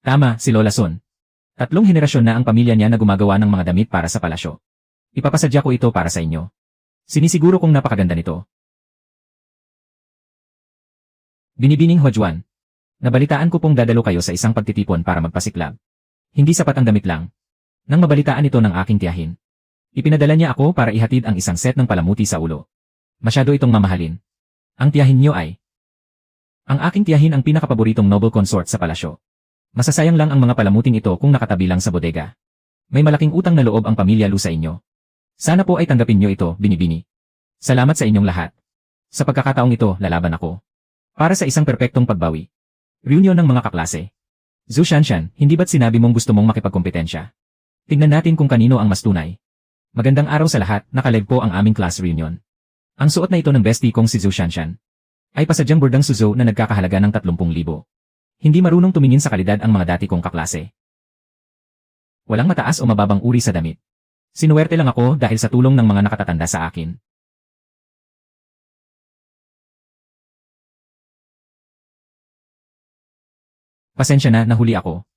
Tama, si Lola Sun. 3 henerasyon na ang pamilya niya na gumagawa ng mga damit para sa palasyo. Ipapasadya ko ito para sa inyo. Sinisiguro kong napakaganda nito. Binibining Huajuan. Nabalitaan ko pong dadalo kayo sa isang pagtitipon para magpasiklab. Hindi sapat ang damit lang. Nang mabalitaan ito ng aking tiyahin. Ipinadala niya ako para ihatid ang isang set ng palamuti sa ulo. Masyado itong mamahalin. Ang tiyahin niyo ay... Ang aking tiyahin ang pinakapaboritong noble consort sa palasyo. Masasayang lang ang mga palamuting ito kung nakatabi lang sa bodega. May malaking utang na loob ang pamilya Lu sa inyo. Sana po ay tanggapin niyo ito, Binibini. Salamat sa inyong lahat. Sa pagkakataong ito, lalaban ako. Para sa isang perpektong pagbawi. Reunion ng mga kaklase. Zhu Shanshan, hindi ba't sinabi mong gusto mong makipagkompetensya? Tingnan natin kung kanino ang mas tunay. Magandang araw sa lahat, nakaleg po ang aming class reunion. Ang suot na ito ng bestie kong si Zhu Shanshan. Ay pasadyang bordang Suzhou na nagkakahalaga ng 30,000. Hindi marunong tumingin sa kalidad ang mga dati kong kaklase. Walang mataas o mababang uri sa damit. Sinuwerte lang ako dahil sa tulong ng mga nakatatanda sa akin. Pasensya na, nahuli ako.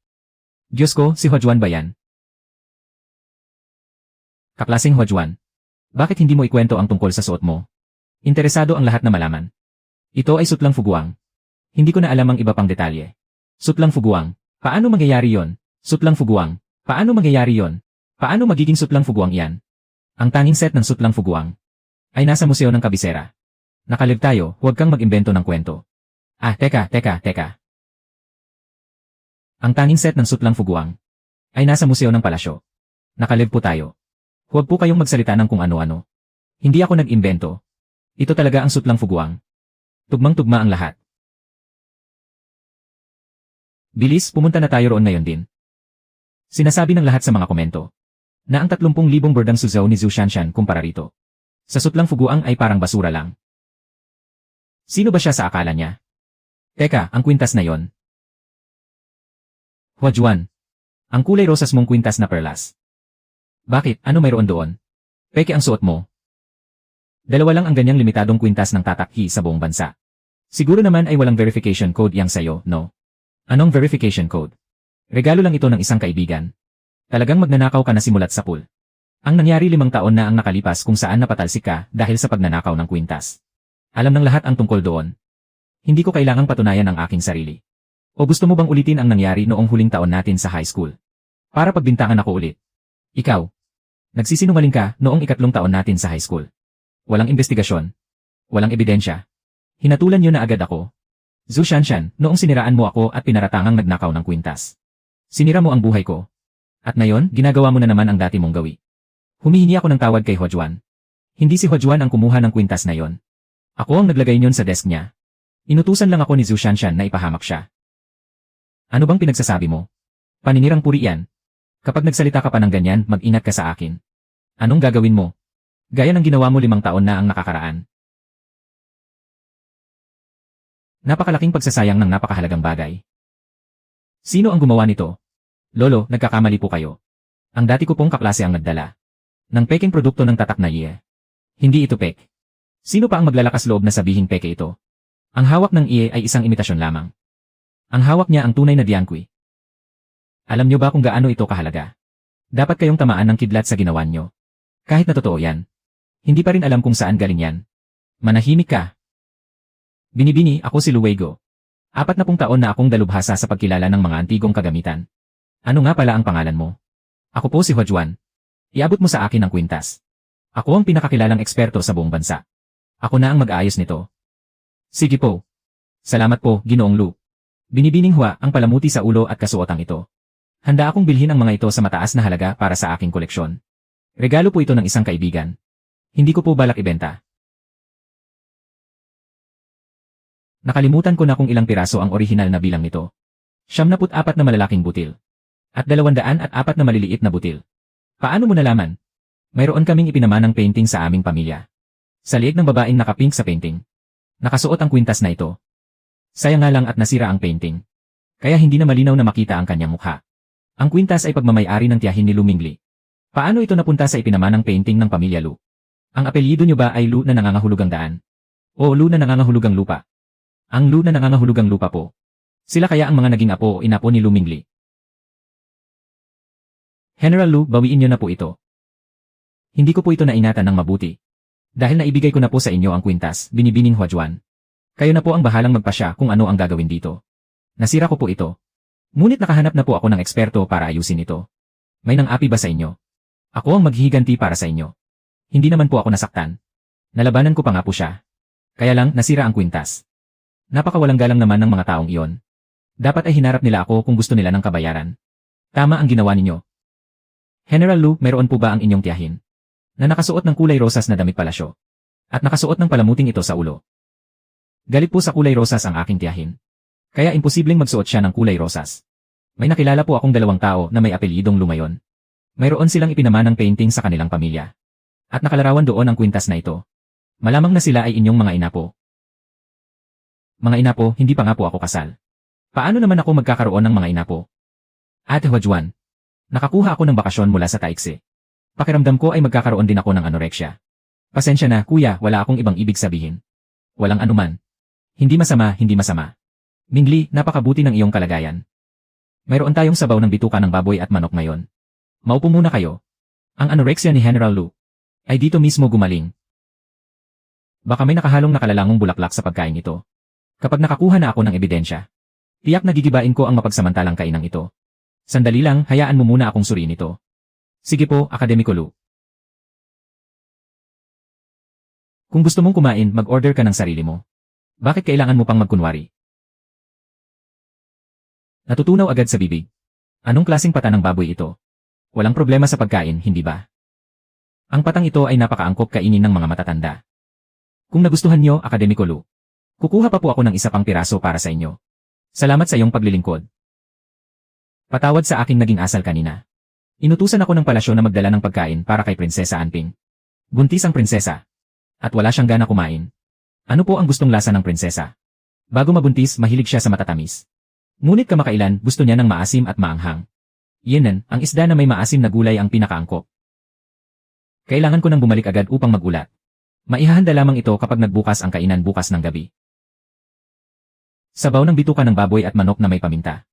Diyos ko, si Huajuan ba yan? Kaklaseng Huajuan. Bakit hindi mo ikwento ang tungkol sa suot mo? Interesado ang lahat na malaman. Ito ay sutlang fuguang. Hindi ko na alam ang iba pang detalye. Sutlang fuguang. Paano mangyayari yon? Sutlang fuguang. Paano mangyayari yon? Paano magiging sutlang fuguang yan? Ang tanging set ng sutlang fuguang ay nasa museo ng kabisera. Nakalig tayo, huwag kang mag-imbento ng kwento. Teka. Ang tanging set ng sutlang fuguang ay nasa museo ng palasyo. Nakalive po tayo. Huwag po kayong magsalita ng kung ano-ano. Hindi ako nag-imbento. Ito talaga ang sutlang fuguang. Tugmang-tugma ang lahat. Bilis, pumunta na tayo roon ngayon din. Sinasabi ng lahat sa mga komento na ang 30,000 bordang Suzhou ni Zhu Shanshan kumpara rito. Sa sutlang fuguang ay parang basura lang. Sino ba siya sa akala niya? Teka, ang kwintas na yon. Huajuan. Ang kulay rosas mong kwintas na perlas. Bakit? Ano mayroon doon? Peke ang suot mo. 2 lang ang ganyang limitadong kwintas ng tatakhi sa buong bansa. Siguro naman ay walang verification code yang sayo, no? Anong verification code? Regalo lang ito ng isang kaibigan. Talagang magnanakaw ka na simulat sa pool. Ang nangyari 5 taon na ang nakalipas kung saan napatalsik ka dahil sa pagnanakaw ng kwintas. Alam ng lahat ang tungkol doon. Hindi ko kailangang patunayan ang aking sarili. O gusto mo bang ulitin ang nangyari noong huling taon natin sa high school? Para pagbintangan ako ulit. Ikaw. Nagsisinungaling ka noong ikatlong taon natin sa high school. Walang investigasyon. Walang ebidensya. Hinatulan niyo na agad ako. Zhu Shanshan, noong siniraan mo ako at pinaratangang nagnakaw ng kwintas. Sinira mo ang buhay ko. At ngayon, ginagawa mo na naman ang dati mong gawi. Humihingi ako ng tawad kay Huajuan. Hindi si Huajuan ang kumuha ng kwintas na yon. Ako ang naglagay niyon sa desk niya. Inutusan lang ako ni Zhu Shanshan na ipahamak siya. Ano bang pinagsasabi mo? Paninirang puri yan. Kapag nagsalita ka pa ng ganyan, mag-ingat ka sa akin. Anong gagawin mo? Gaya ng ginawa mo 5 taon na ang nakakaraan. Napakalaking pagsasayang ng napakahalagang bagay. Sino ang gumawa nito? Lolo, nagkakamali po kayo. Ang dati ko pong kaklase ang nagdala ng peking produkto ng tatak na iye. Hindi ito pek. Sino pa ang maglalakas loob na sabihin peke ito? Ang hawak ng iye ay isang imitasyon lamang. Ang hawak niya ang tunay na diangkui. Alam niyo ba kung gaano ito kahalaga? Dapat kayong tamaan ng kidlat sa ginawa niyo. Kahit na totoo yan. Hindi pa rin alam kung saan galing yan. Manahimik ka. Binibini, ako si Luego. 40 taon na akong dalubhasa sa pagkilala ng mga antigong kagamitan. Ano nga pala ang pangalan mo? Ako po si Huajuan. Iabot mo sa akin ang kwintas. Ako ang pinakakilalang eksperto sa buong bansa. Ako na ang mag-aayos nito. Sige po. Salamat po, Ginoong Lu. Binibining Hua ang palamuti sa ulo at kasuotang ito. Handa akong bilhin ang mga ito sa mataas na halaga para sa aking koleksyon. Regalo po ito ng isang kaibigan. Hindi ko po balak ibenta. Nakalimutan ko na kung ilang piraso ang orihinal na bilang nito. 74 na malalaking butil. At 204 na maliliit na butil. Paano mo nalaman? Mayroon kaming ipinamanang painting sa aming pamilya. Sa liig ng babaeng nakapink sa painting. Nakasuot ang kwintas na ito. Sayang nga lang at nasira ang painting. Kaya hindi na malinaw na makita ang kanyang mukha. Ang kwintas ay pagmamay-ari ng tiyahin ni Lu Mingli. Paano ito napunta sa ipinamanang painting ng pamilya Lu? Ang apelyido niyo ba ay Lu na nangangahulugang daan? O Lu na nangangahulugang lupa? Ang Lu na nangangahulugang lupa po. Sila kaya ang mga naging apo o inapo ni Lu Mingli. General Lu, bawiin niyo na po ito. Hindi ko po ito naingatan ng mabuti. Dahil naibigay ko na po sa inyo ang kwintas, binibining Huajuan. Kayo na po ang bahalang magpasya kung ano ang gagawin dito. Nasira ko po ito. Ngunit nakahanap na po ako ng eksperto para ayusin ito. May nang-api ba sa inyo? Ako ang maghihiganti para sa inyo. Hindi naman po ako nasaktan. Nalabanan ko pa nga po siya. Kaya lang, nasira ang kwintas. Napakawalang galang naman ng mga taong iyon. Dapat ay hinarap nila ako kung gusto nila ng kabayaran. Tama ang ginawa ninyo. General Lu, mayroon po ba ang inyong tiyahin? Na nakasuot ng kulay rosas na damit palasyo. At nakasuot ng palamuting ito sa ulo. Galit po sa kulay rosas ang aking tiyahin. Kaya imposibleng magsuot siya ng kulay rosas. May nakilala po akong 2 tao na may apelyidong Lumayon. Mayroon silang ipinamanang painting sa kanilang pamilya. At nakalarawan doon ang kwintas na ito. Malamang na sila ay inyong mga inapo. Mga inapo, hindi pa nga po ako kasal. Paano naman ako magkakaroon ng mga inapo? Ate Huajuan, nakakuha ako ng bakasyon mula sa Taikse. Pakiramdam ko ay magkakaroon din ako ng anoreksya. Pasensya na, kuya, wala akong ibang ibig sabihin. Walang anuman. Hindi masama, hindi masama. Mingli, napakabuti ng iyong kalagayan. Mayroon tayong sabaw ng bituka ng baboy at manok ngayon. Maupo muna kayo. Ang anoreksya ni General Lu ay dito mismo gumaling. Baka may nakahalong nakalalangong bulaklak sa pagkain ito. Kapag nakakuha na ako ng ebidensya, tiyak na gigibain ko ang mapagsamantalang kainang ito. Sandali lang, hayaan mo muna akong suriin ito. Sige po, Akademiko Lu. Kung gusto mong kumain, mag-order ka ng sarili mo. Bakit kailangan mo pang magkunwari? Natutunaw agad sa bibig. Anong klaseng pata ng baboy ito? Walang problema sa pagkain, hindi ba? Ang patang ito ay napakaangkop kainin ng mga matatanda. Kung nagustuhan nyo, Akademiko Lu, kukuha pa po ako ng isa pang piraso para sa inyo. Salamat sa iyong paglilingkod. Patawad sa aking naging asal kanina. Inutusan ako ng palasyo na magdala ng pagkain para kay Prinsesa Anping. Buntis ang prinsesa. At wala siyang gana kumain. Ano po ang gustong lasa ng prinsesa? Bago mabuntis, mahilig siya sa matatamis. Ngunit kamakailan, gusto niya ng maasim at maanghang. Yenan, ang isda na may maasim na gulay ang pinakaangkop. Kailangan ko nang bumalik agad upang magulat. Maihahanda lamang ito kapag nagbukas ang kainan bukas ng gabi. Sabaw ng bituka ng baboy at manok na may paminta.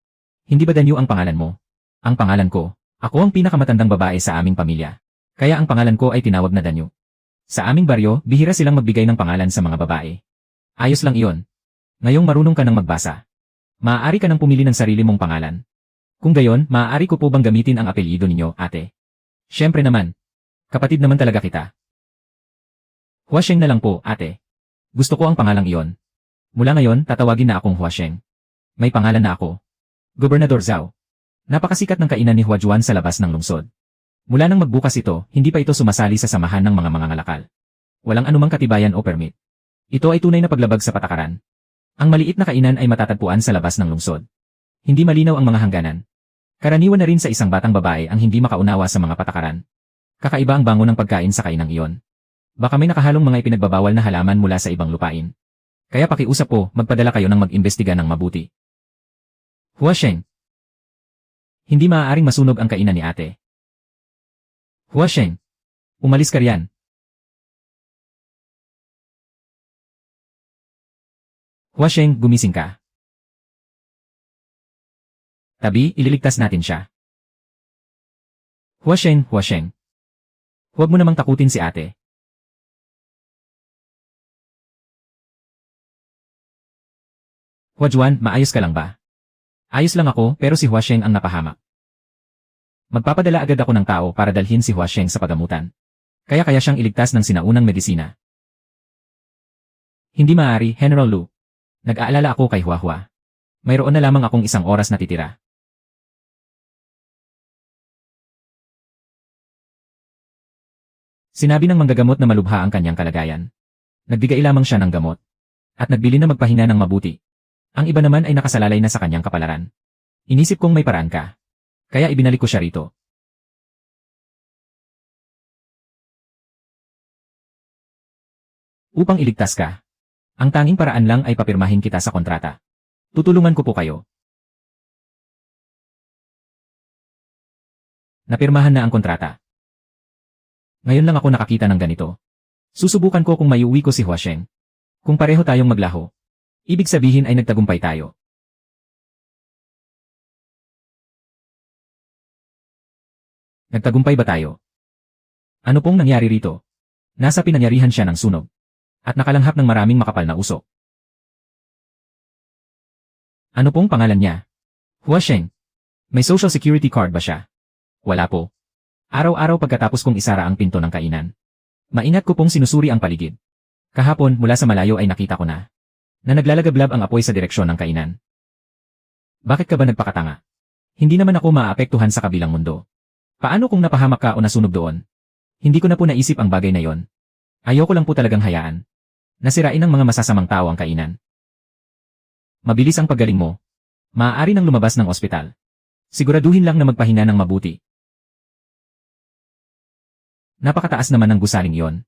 Hindi ba Danyu ang pangalan mo? Ang pangalan ko. Ako ang pinakamatandang babae sa aming pamilya. Kaya ang pangalan ko ay tinawag na Danyu. Sa aming baryo, bihira silang magbigay ng pangalan sa mga babae. Ayos lang iyon. Ngayong marunong ka nang magbasa. Maaari ka nang pumili ng sarili mong pangalan. Kung gayon, maaari ko po bang gamitin ang apelyido ninyo, ate? Siyempre naman. Kapatid naman talaga kita. Huasheng na lang po, ate. Gusto ko ang pangalang iyon. Mula ngayon, tatawagin na akong Huasheng. May pangalan na ako. Gobernador Zhao. Napakasikat ng kainan ni Huajuan sa labas ng lungsod. Mula nang magbukas ito, hindi pa ito sumasali sa samahan ng mga mangangalakal. Walang anumang katibayan o permit. Ito ay tunay na paglabag sa patakaran. Ang maliit na kainan ay matatagpuan sa labas ng lungsod. Hindi malinaw ang mga hangganan. Karaniwan na rin sa isang batang babae ang hindi makaunawa sa mga patakaran. Kakaiba ang bango ng pagkain sa kainang iyon. Baka may nakahalong mga ipinagbabawal na halaman mula sa ibang lupain. Kaya pakiusap po, magpadala kayo ng mag-imbestiga ng mabuti. Huasheng. Hindi maaaring masunog ang kainan ni ate. Huasheng. Umalis ka riyan. Huasheng, gumising ka. Tabi, ililigtas natin siya. Huasheng, Huasheng. Huwag mo namang takutin si ate. Huajuan, maayos ka lang ba? Ayos lang ako, pero si Huasheng ang napahamak. Magpapadala agad ako ng tao para dalhin si Huasheng sa pagamutan. Kaya siyang iligtas ng sinaunang medisina. Hindi maaari, General Lu. Nag-aalala ako kay Huahua. Mayroon na lamang akong 1 oras na titira. Sinabi ng manggagamot na malubha ang kanyang kalagayan. Nagbigay lamang siya ng gamot. At nagbili na magpahinga ng mabuti. Ang iba naman ay nakasalalay na sa kanyang kapalaran. Inisip kong may paraan ka. Kaya ibinalik ko siya rito. Upang iligtas ka. Ang tanging paraan lang ay papirmahin kita sa kontrata. Tutulungan ko po kayo. Napirmahan na ang kontrata. Ngayon lang ako nakakita ng ganito. Susubukan ko kung maiuwi ko si Huasheng. Kung pareho tayong maglaho. Ibig sabihin ay nagtagumpay tayo. Nagtagumpay ba tayo? Ano pong nangyari rito? Nasa pinangyarihan siya ng sunog. At nakalanghap ng maraming makapal na usok. Ano pong pangalan niya? Huasheng. May social security card ba siya? Wala po. Araw-araw pagkatapos kong isara ang pinto ng kainan. Maingat ko pong sinusuri ang paligid. Kahapon mula sa malayo ay nakita ko na naglalagablab ang apoy sa direksyon ng kainan. Bakit ka ba nagpakatanga? Hindi naman ako maaapektuhan sa kabilang mundo. Paano kung napahamak ka o nasunog doon? Hindi ko na po naisip ang bagay na yon. Ayoko lang po talagang hayaan. Nasirain ng mga masasamang tao ang kainan. Mabilis ang paggaling mo. Maaari nang lumabas ng ospital. Siguraduhin lang na magpahinga ng mabuti. Napakataas naman ng gusaling iyon.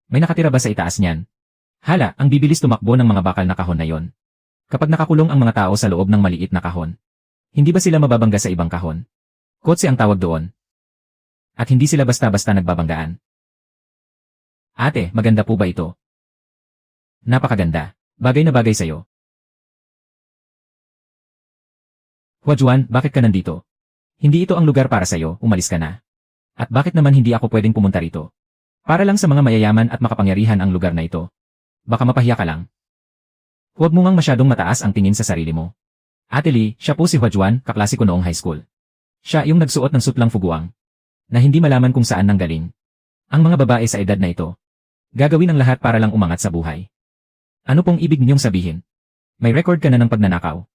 May nakatira ba sa itaas niyan? Hala, ang bibilis tumakbo ng mga bakal na kahon na yon. Kapag nakakulong ang mga tao sa loob ng maliit na kahon, hindi ba sila mababangga sa ibang kahon? Kotse ang tawag doon. At hindi sila basta-basta nagbabanggaan. Ate, maganda po ba ito? Napakaganda. Bagay na bagay sa'yo. Huajuan, bakit ka nandito? Hindi ito ang lugar para sa'yo, umalis ka na. At bakit naman hindi ako pwedeng pumunta rito? Para lang sa mga mayayaman at makapangyarihan ang lugar na ito. Baka mapahiya ka lang. Huwag mo ngang masyadong mataas ang tingin sa sarili mo. Ate Lee, siya po si Huajuan, kaklase ko noong high school. Siya yung nagsuot ng sutlang fuguang. Na hindi malaman kung saan nanggaling. Ang mga babae sa edad na ito. Gagawin ang lahat para lang umangat sa buhay. Ano pong ibig ninyong sabihin? May record ka na ng pagnanakaw.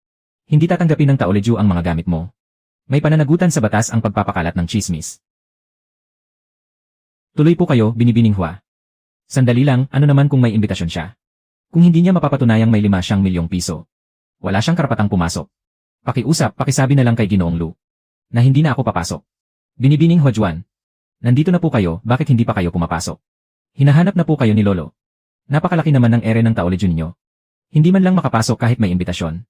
Hindi tatanggapin ng taoleju ang mga gamit mo. May pananagutan sa batas ang pagpapakalat ng chismis. Tuloy po kayo, binibining Hua. Sandali lang, ano naman kung may imbitasyon siya? Kung hindi niya mapapatunayang may 5 milyong piso. Wala siyang karapatang pumasok. Pakiusap, pakisabi na lang kay Ginoong Lu. Na hindi na ako papasok. Binibining Huajuan. Nandito na po kayo, bakit hindi pa kayo pumapasok? Hinahanap na po kayo ni Lolo. Napakalaki naman ng ere ng taoleju ninyo. Hindi man lang makapasok kahit may imbitasyon.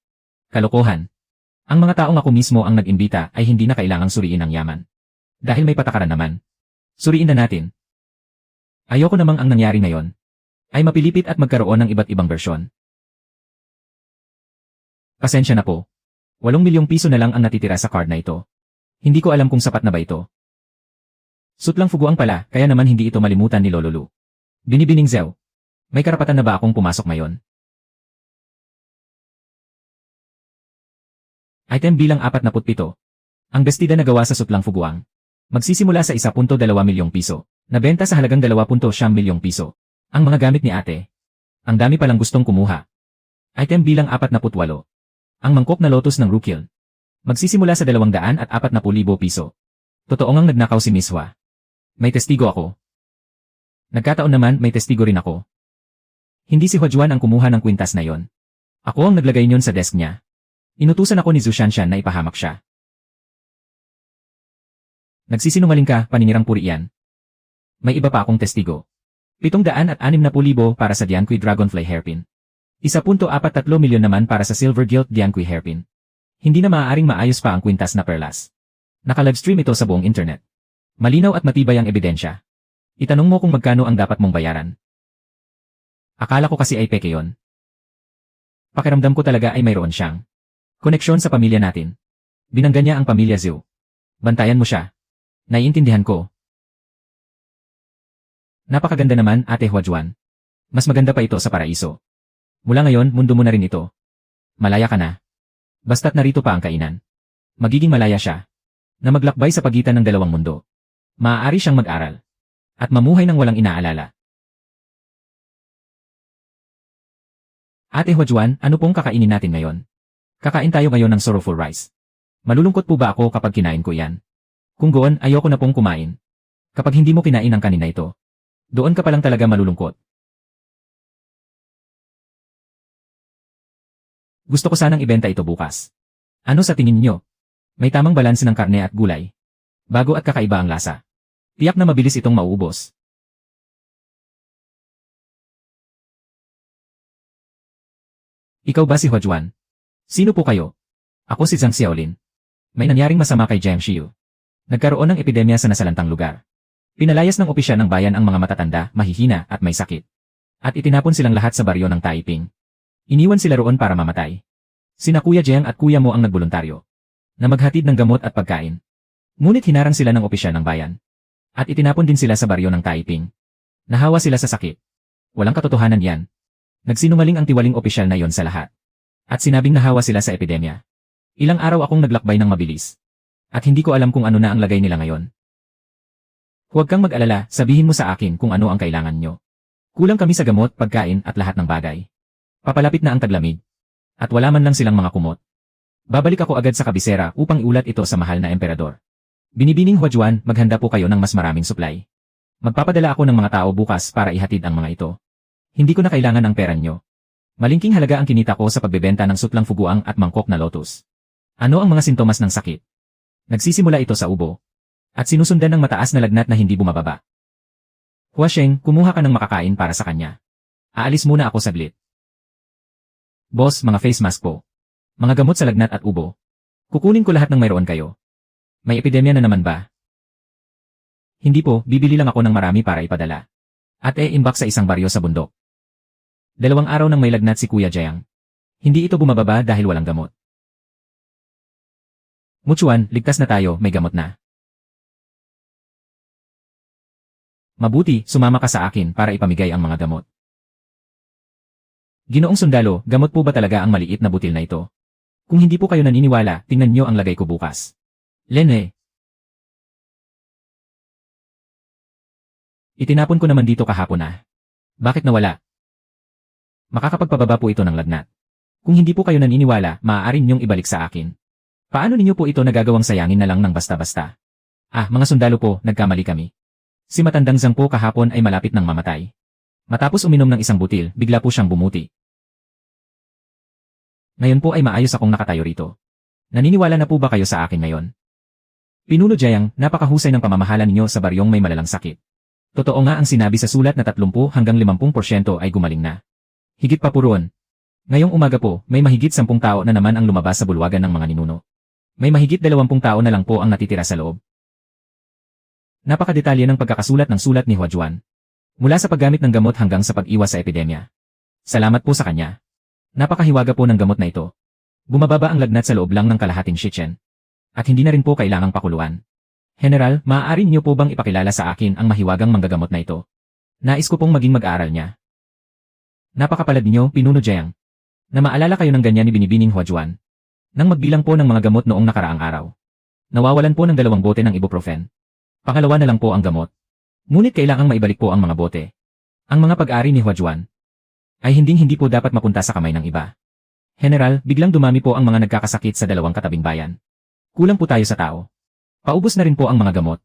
Kalokohan. Ang mga taong ako mismo ang nag-imbita ay hindi na kailangang suriin ang yaman. Dahil may patakaran naman. Suriin na natin. Ayoko namang ang nangyari ngayon ay mapilipit at magkaroon ng iba't ibang bersyon. Pasensya na po. 8 milyong piso na lang ang natitira sa card na ito. Hindi ko alam kung sapat na ba ito. Sutlang fuguang pala, kaya naman hindi ito malimutan ni Lolo Lu. Binibining Zhao. May karapatan na ba akong pumasok ngayon? Item bilang 47. Ang bestida na gawa sa sutlang fuguang. Magsisimula sa 1.2 milyong piso. Nabenta sa halagang 2.9 milyong piso. Ang mga gamit ni ate. Ang dami palang gustong kumuha. Item bilang 48. Ang mangkok na lotus ng Rukil. Magsisimula sa 240,000 piso. Totoo ngang nagnakaw si Miss Hua. May testigo ako. Nagkataon naman may testigo rin ako. Hindi si Huajuan ang kumuha ng kwintas na yon. Ako ang naglagay niyon sa desk niya. Inutusan ako ni Zhu Shanshan na ipahamak siya. Nagsisinungaling ka, paninirang puri yan. May iba pa akong testigo. 760,000 para sa Dianqui Dragonfly Hairpin. 1.43 milyon naman para sa Silver Gilt Dianqui Hairpin. Hindi na maaaring maayos pa ang kwintas na perlas. Naka-livestream ito sa buong internet. Malinaw at matibay ang ebidensya. Itanong mo kung magkano ang dapat mong bayaran. Akala ko kasi ay peke yon. Pakiramdam ko talaga ay mayroon siyang koneksyon sa pamilya natin. Binangga niya ang pamilya Zhu. Bantayan mo siya. Naiintindihan ko. Napakaganda naman, Ate Huajuan. Mas maganda pa ito sa paraiso. Mula ngayon, mundo mo na rin ito. Malaya ka na. Basta't narito pa ang kainan. Magiging malaya siya. Na maglakbay sa pagitan ng dalawang mundo. Maaari siyang mag-aral. At mamuhay ng walang inaalala. Ate Huajuan, ano pong kakainin natin ngayon? Kakain tayo ngayon ng sorrowful rice. Malulungkot po ba ako kapag kinain ko yan? Kung goon, ayoko na pong kumain. Kapag hindi mo kinain ang kanina ito, doon ka palang talaga malulungkot. Gusto ko sanang ibenta ito bukas. Ano sa tingin niyo? May tamang balanse ng karne at gulay. Bago at kakaiba ang lasa. Tiyak na mabilis itong mauubos. Ikaw ba si Huajuan? Sino po kayo? Ako si Zhang Xiaolin. May nangyaring masama kay Jiang Xiu. Nagkaroon ng epidemya sa nasalantang lugar. Pinalayas ng opisyal ng bayan ang mga matatanda, mahihina at may sakit. At itinapon silang lahat sa baryo ng Taiping. Iniwan sila roon para mamatay. Sina Kuya Jiang at Kuya Mo ang nagboluntaryo na maghatid ng gamot at pagkain. Ngunit hinarang sila ng opisyal ng bayan. At itinapon din sila sa baryo ng Taiping. Nahawa sila sa sakit. Walang katotohanan yan. Nagsinungaling ang tiwaling opisyal na yon sa lahat. At sinabing nahawa sila sa epidemya. Ilang araw akong naglakbay ng mabilis. At hindi ko alam kung ano na ang lagay nila ngayon. Huwag kang mag-alala, sabihin mo sa akin kung ano ang kailangan nyo. Kulang kami sa gamot, pagkain at lahat ng bagay. Papalapit na ang taglamig. At wala man lang silang mga kumot. Babalik ako agad sa kabisera upang iulat ito sa mahal na emperador. Binibining Huajuan, maghanda po kayo ng mas maraming supply. Magpapadala ako ng mga tao bukas para ihatid ang mga ito. Hindi ko na kailangan ang pera nyo. Malingking halaga ang kinita ko sa pagbebenta ng sutlang fuguang at mangkok na lotus. Ano ang mga sintomas ng sakit? Nagsisimula ito sa ubo. At sinusundan ng mataas na lagnat na hindi bumababa. Huasheng, kumuha ka ng makakain para sa kanya. Aalis muna ako saglit. Boss, mga face mask po. Mga gamot sa lagnat at ubo. Kukunin ko lahat ng mayroon kayo. May epidemya na naman ba? Hindi po, bibili lang ako ng marami para ipadala. At imbak sa isang baryo sa bundok. 2 araw nang may lagnat si Kuya Jiang. Hindi ito bumababa dahil walang gamot. Muchuan, ligtas na tayo, may gamot na. Mabuti, sumama ka sa akin para ipamigay ang mga gamot. Ginoong sundalo, gamot po ba talaga ang maliit na butil na ito? Kung hindi po kayo naniniwala, tingnan nyo ang lagay ko bukas. Lene. Itinapon ko naman dito kahapon na. Bakit nawala? Makakapagpababa po ito ng lagnat. Kung hindi po kayo naniniwala, maaari ninyong ibalik sa akin. Paano ninyo po ito nagagawang sayangin na lang ng basta-basta? Mga sundalo po, nagkamali kami. Si matandang Zhang po kahapon ay malapit ng mamatay. Matapos uminom ng isang butil, bigla po siyang bumuti. Ngayon po ay maayos akong nakatayo rito. Naniniwala na po ba kayo sa akin ngayon? Pinuno Jiang, napakahusay ng pamamahala ninyo sa baryong may malalang sakit. Totoo nga ang sinabi sa sulat na 30 hanggang 50% ay gumaling na. Higit pa po roon. Ngayong umaga po, may mahigit 10 tao na naman ang lumabas sa bulwagan ng mga ninuno. May mahigit 20 tao na lang po ang natitira sa loob. Napakadetalye ng pagkakasulat ng sulat ni Huajuan. Mula sa paggamit ng gamot hanggang sa pag-iwas sa epidemya. Salamat po sa kanya. Napakahiwaga po ng gamot na ito. Bumababa ang lagnat sa loob lang ng kalahating shichen. At hindi na rin po kailangang pakuluan. General, maaari niyo po bang ipakilala sa akin ang mahiwagang manggagamot na ito? Nais ko pong maging mag-aaral niya. Napakapalad niyo, Pinuno Jiang. Na maalala kayo ng ganyan ni Binibining Huajuan. Nang magbilang po ng mga gamot noong nakaraang araw. Nawawalan po ng 2 bote ng ibuprofen. Pangalawa na lang po ang gamot. Ngunit kailangang maibalik po ang mga bote. Ang mga pag-ari ni Huajuan ay hindi po dapat mapunta sa kamay ng iba. General, biglang dumami po ang mga nagkakasakit sa dalawang katabing bayan. Kulang po tayo sa tao. Paubos na rin po ang mga gamot.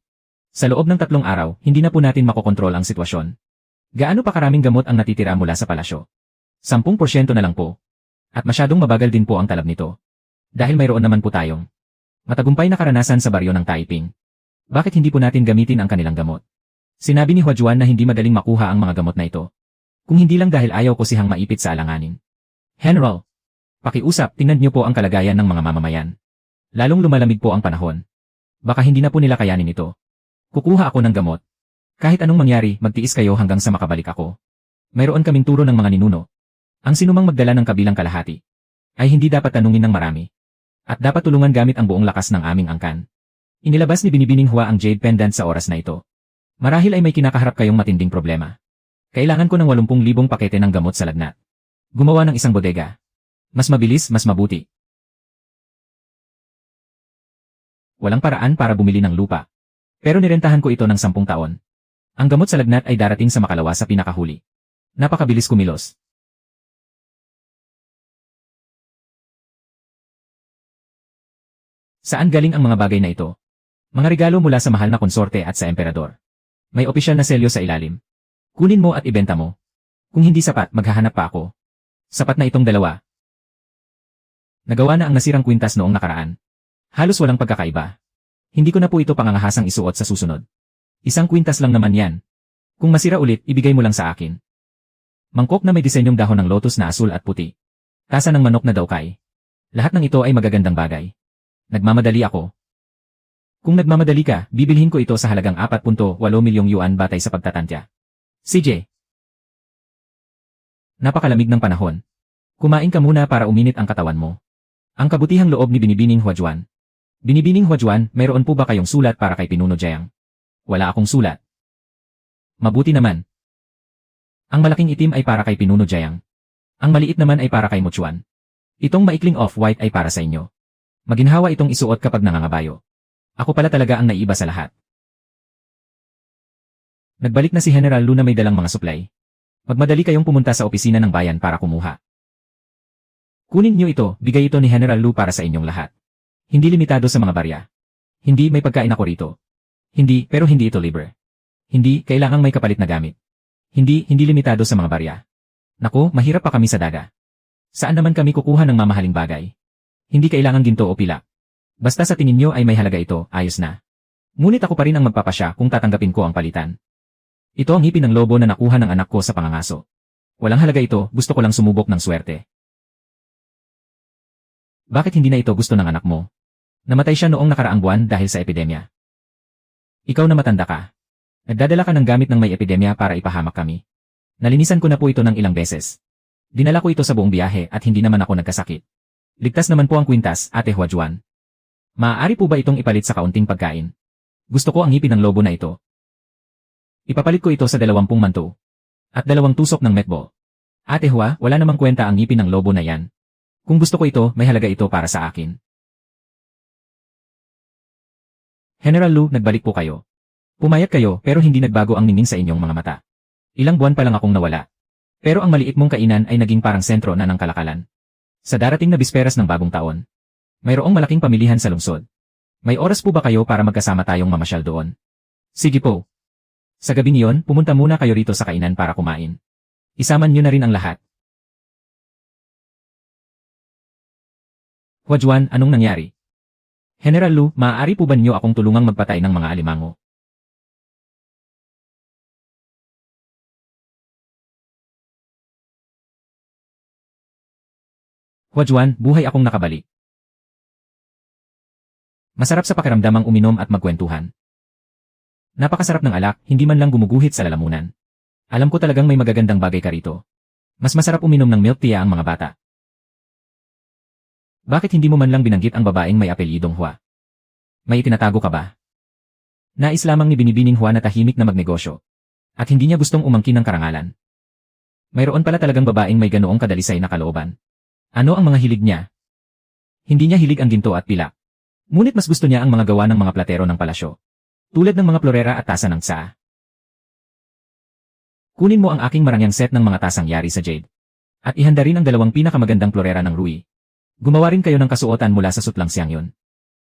Sa loob ng 3 araw, hindi na po natin makokontrol ang sitwasyon. Gaano pa karaming gamot ang natitira mula sa palasyo? 10% na lang po. At masyadong mabagal din po ang talab nito. Dahil mayroon naman po tayong matagumpay na karanasan sa baryo ng Taiping. Bakit hindi po natin gamitin ang kanilang gamot? Sinabi ni Huajuan na hindi madaling makuha ang mga gamot na ito. Kung hindi lang dahil ayaw ko siyang maipit sa alanganin. General, pakiusap, tingnan niyo po ang kalagayan ng mga mamamayan. Lalong lumalamig po ang panahon. Baka hindi na po nila kayanin ito. Kukuha ako ng gamot. Kahit anong mangyari, magtiis kayo hanggang sa makabalik ako. Mayroon kaming turo ng mga ninuno. Ang sinumang magdala ng kabilang kalahati ay hindi dapat tanungin ng marami. At dapat tulungan gamit ang buong lakas ng aming angkan. Inilabas ni Binibining Hua ang jade pendant sa oras na ito. Marahil ay may kinakaharap kayong matinding problema. Kailangan ko ng 80,000 pakete ng gamot sa lagnat. Gumawa ng isang bodega. Mas mabilis, mas mabuti. Walang paraan para bumili ng lupa. Pero nirentahan ko ito ng 10 taon. Ang gamot sa lagnat ay darating sa makalawa sa pinakahuli. Napakabilis kumilos. Saan galing ang mga bagay na ito? Mga regalo mula sa mahal na konsorte at sa emperador. May opisyal na selyo sa ilalim. Kunin mo at ibenta mo. Kung hindi sapat, maghahanap pa ako. Sapat na itong 2. Nagawa na ang nasirang kwintas noong nakaraan. Halos walang pagkakaiba. Hindi ko na po ito pangangahasang isuot sa susunod. Isang kwintas lang naman yan. Kung masira ulit, ibigay mo lang sa akin. Mangkok na may disenyong dahon ng lotus na asul at puti. Tasa ng manok na daukay. Lahat ng ito ay magagandang bagay. Nagmamadali ako. Kung nagmamadali ka, bibilhin ko ito sa halagang 4.8 milyong yuan batay sa pagtatantya. CJ. Napakalamig ng panahon. Kumain ka muna para uminit ang katawan mo. Ang kabutihang loob ni Binibining Huajuan. Binibining Huajuan, mayroon po ba kayong sulat para kay Pinuno Jiang? Wala akong sulat. Mabuti naman. Ang malaking itim ay para kay Pinuno Jiang. Ang maliit naman ay para kay Muchuan. Itong maikling off-white ay para sa inyo. Maginhawa itong isuot kapag nangangabayo. Ako pala talaga ang naiiba sa lahat. Nagbalik na si General Lu na may dalang mga supply. Magmadali kayong pumunta sa opisina ng bayan para kumuha. Kunin niyo ito, bigay ito ni General Lu para sa inyong lahat. Hindi limitado sa mga barya. Hindi, may pagkain ako rito. Hindi, pero hindi ito libre. Hindi, kailangang may kapalit na gamit. Hindi limitado sa mga barya. Naku, mahirap pa kami sa daga. Saan naman kami kukuha ng mamahaling bagay? Hindi kailangan ginto o pilak. Basta sa tingin nyo ay may halaga ito, ayos na. Ngunit ako pa rin ang magpapasya kung tatanggapin ko ang palitan. Ito ang ngipin ng lobo na nakuha ng anak ko sa pangangaso. Walang halaga ito, gusto ko lang sumubok ng swerte. Bakit hindi na ito gusto ng anak mo? Namatay siya noong nakaraang buwan dahil sa epidemya. Ikaw na matanda ka. Nagdadala ka ng gamit ng may epidemya para ipahamak kami. Nalinisan ko na po ito ng ilang beses. Dinala ko ito sa buong biyahe at hindi naman ako nagkasakit. Ligtas naman po ang kwintas, Ate Huajuan. Maaari po ba itong ipalit sa kaunting pagkain? Gusto ko ang ngipin ng lobo na ito. Ipapalit ko ito sa 20 manto. At 2 tusok ng metbo. Ate Hua, wala namang kwenta ang ngipin ng lobo na yan. Kung gusto ko ito, may halaga ito para sa akin. General Lu, nagbalik po kayo. Pumayat kayo pero hindi nagbago ang ningning sa inyong mga mata. Ilang buwan pa lang akong nawala. Pero ang maliit mong kainan ay naging parang sentro na ng kalakalan. Sa darating na bisperas ng bagong taon, mayroong malaking pamilihan sa lungsod. May oras po ba kayo para magkasama tayong mamasyal doon? Sige po. Sa gabing iyon, pumunta muna kayo rito sa kainan para kumain. Isaman niyo na rin ang lahat. Huajuan, anong nangyari? General Lu, maaari po ba niyo akong tulungang magpatay ng mga alimango? Huajuan, buhay akong nakabalik. Masarap sa pakiramdam ang uminom at magkwentuhan. Napakasarap ng alak, hindi man lang gumuguhit sa lalamunan. Alam ko talagang may magagandang bagay ka rito. Mas masarap uminom ng milk tea ang mga bata. Bakit hindi mo man lang binanggit ang babaeng may apelyidong Hua? May itinatago ka ba? Nais lamang ni Binibining Hua na tahimik na magnegosyo. At hindi niya gustong umangkin ng karangalan. Mayroon pala talagang babaeng may ganoong kadalisay na kalooban. Ano ang mga hilig niya? Hindi niya hilig ang ginto at pilak. Ngunit mas gusto niya ang mga gawa ng mga platero ng palasyo. Tulad ng mga florera at tasa ng tsaa. Kunin mo ang aking marangyang set ng mga tasang yari sa jade. At ihanda rin ang 2 pinakamagandang florera ng Rui. Gumawa rin kayo ng kasuotan mula sa sutlang siyang yun.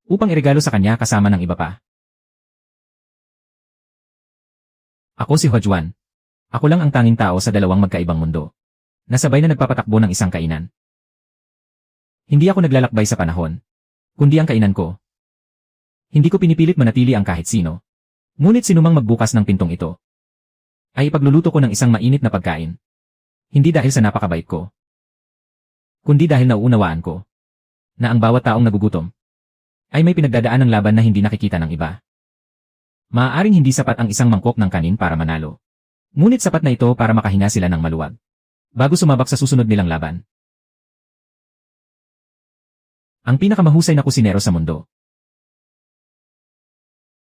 Upang iregalo sa kanya kasama ng iba pa. Ako si Huajuan. Ako lang ang tanging tao sa 2 magkaibang mundo. Nasabay na nagpapatakbo ng isang kainan. Hindi ako naglalakbay sa panahon. Kundi ang kainan ko. Hindi ko pinipilit manatili ang kahit sino. Ngunit sinumang magbukas ng pintong ito, ay ipagluluto ko ng isang mainit na pagkain. Hindi dahil sa napakabait ko. Kundi dahil nauunawaan ko na ang bawat taong nagugutom ay may pinagdadaan ng laban na hindi nakikita ng iba. Maaaring hindi sapat ang isang mangkok ng kanin para manalo. Ngunit sapat na ito para makahinga sila ng maluwag bago sumabak sa susunod nilang laban. Ang pinakamahusay na kusinero sa mundo.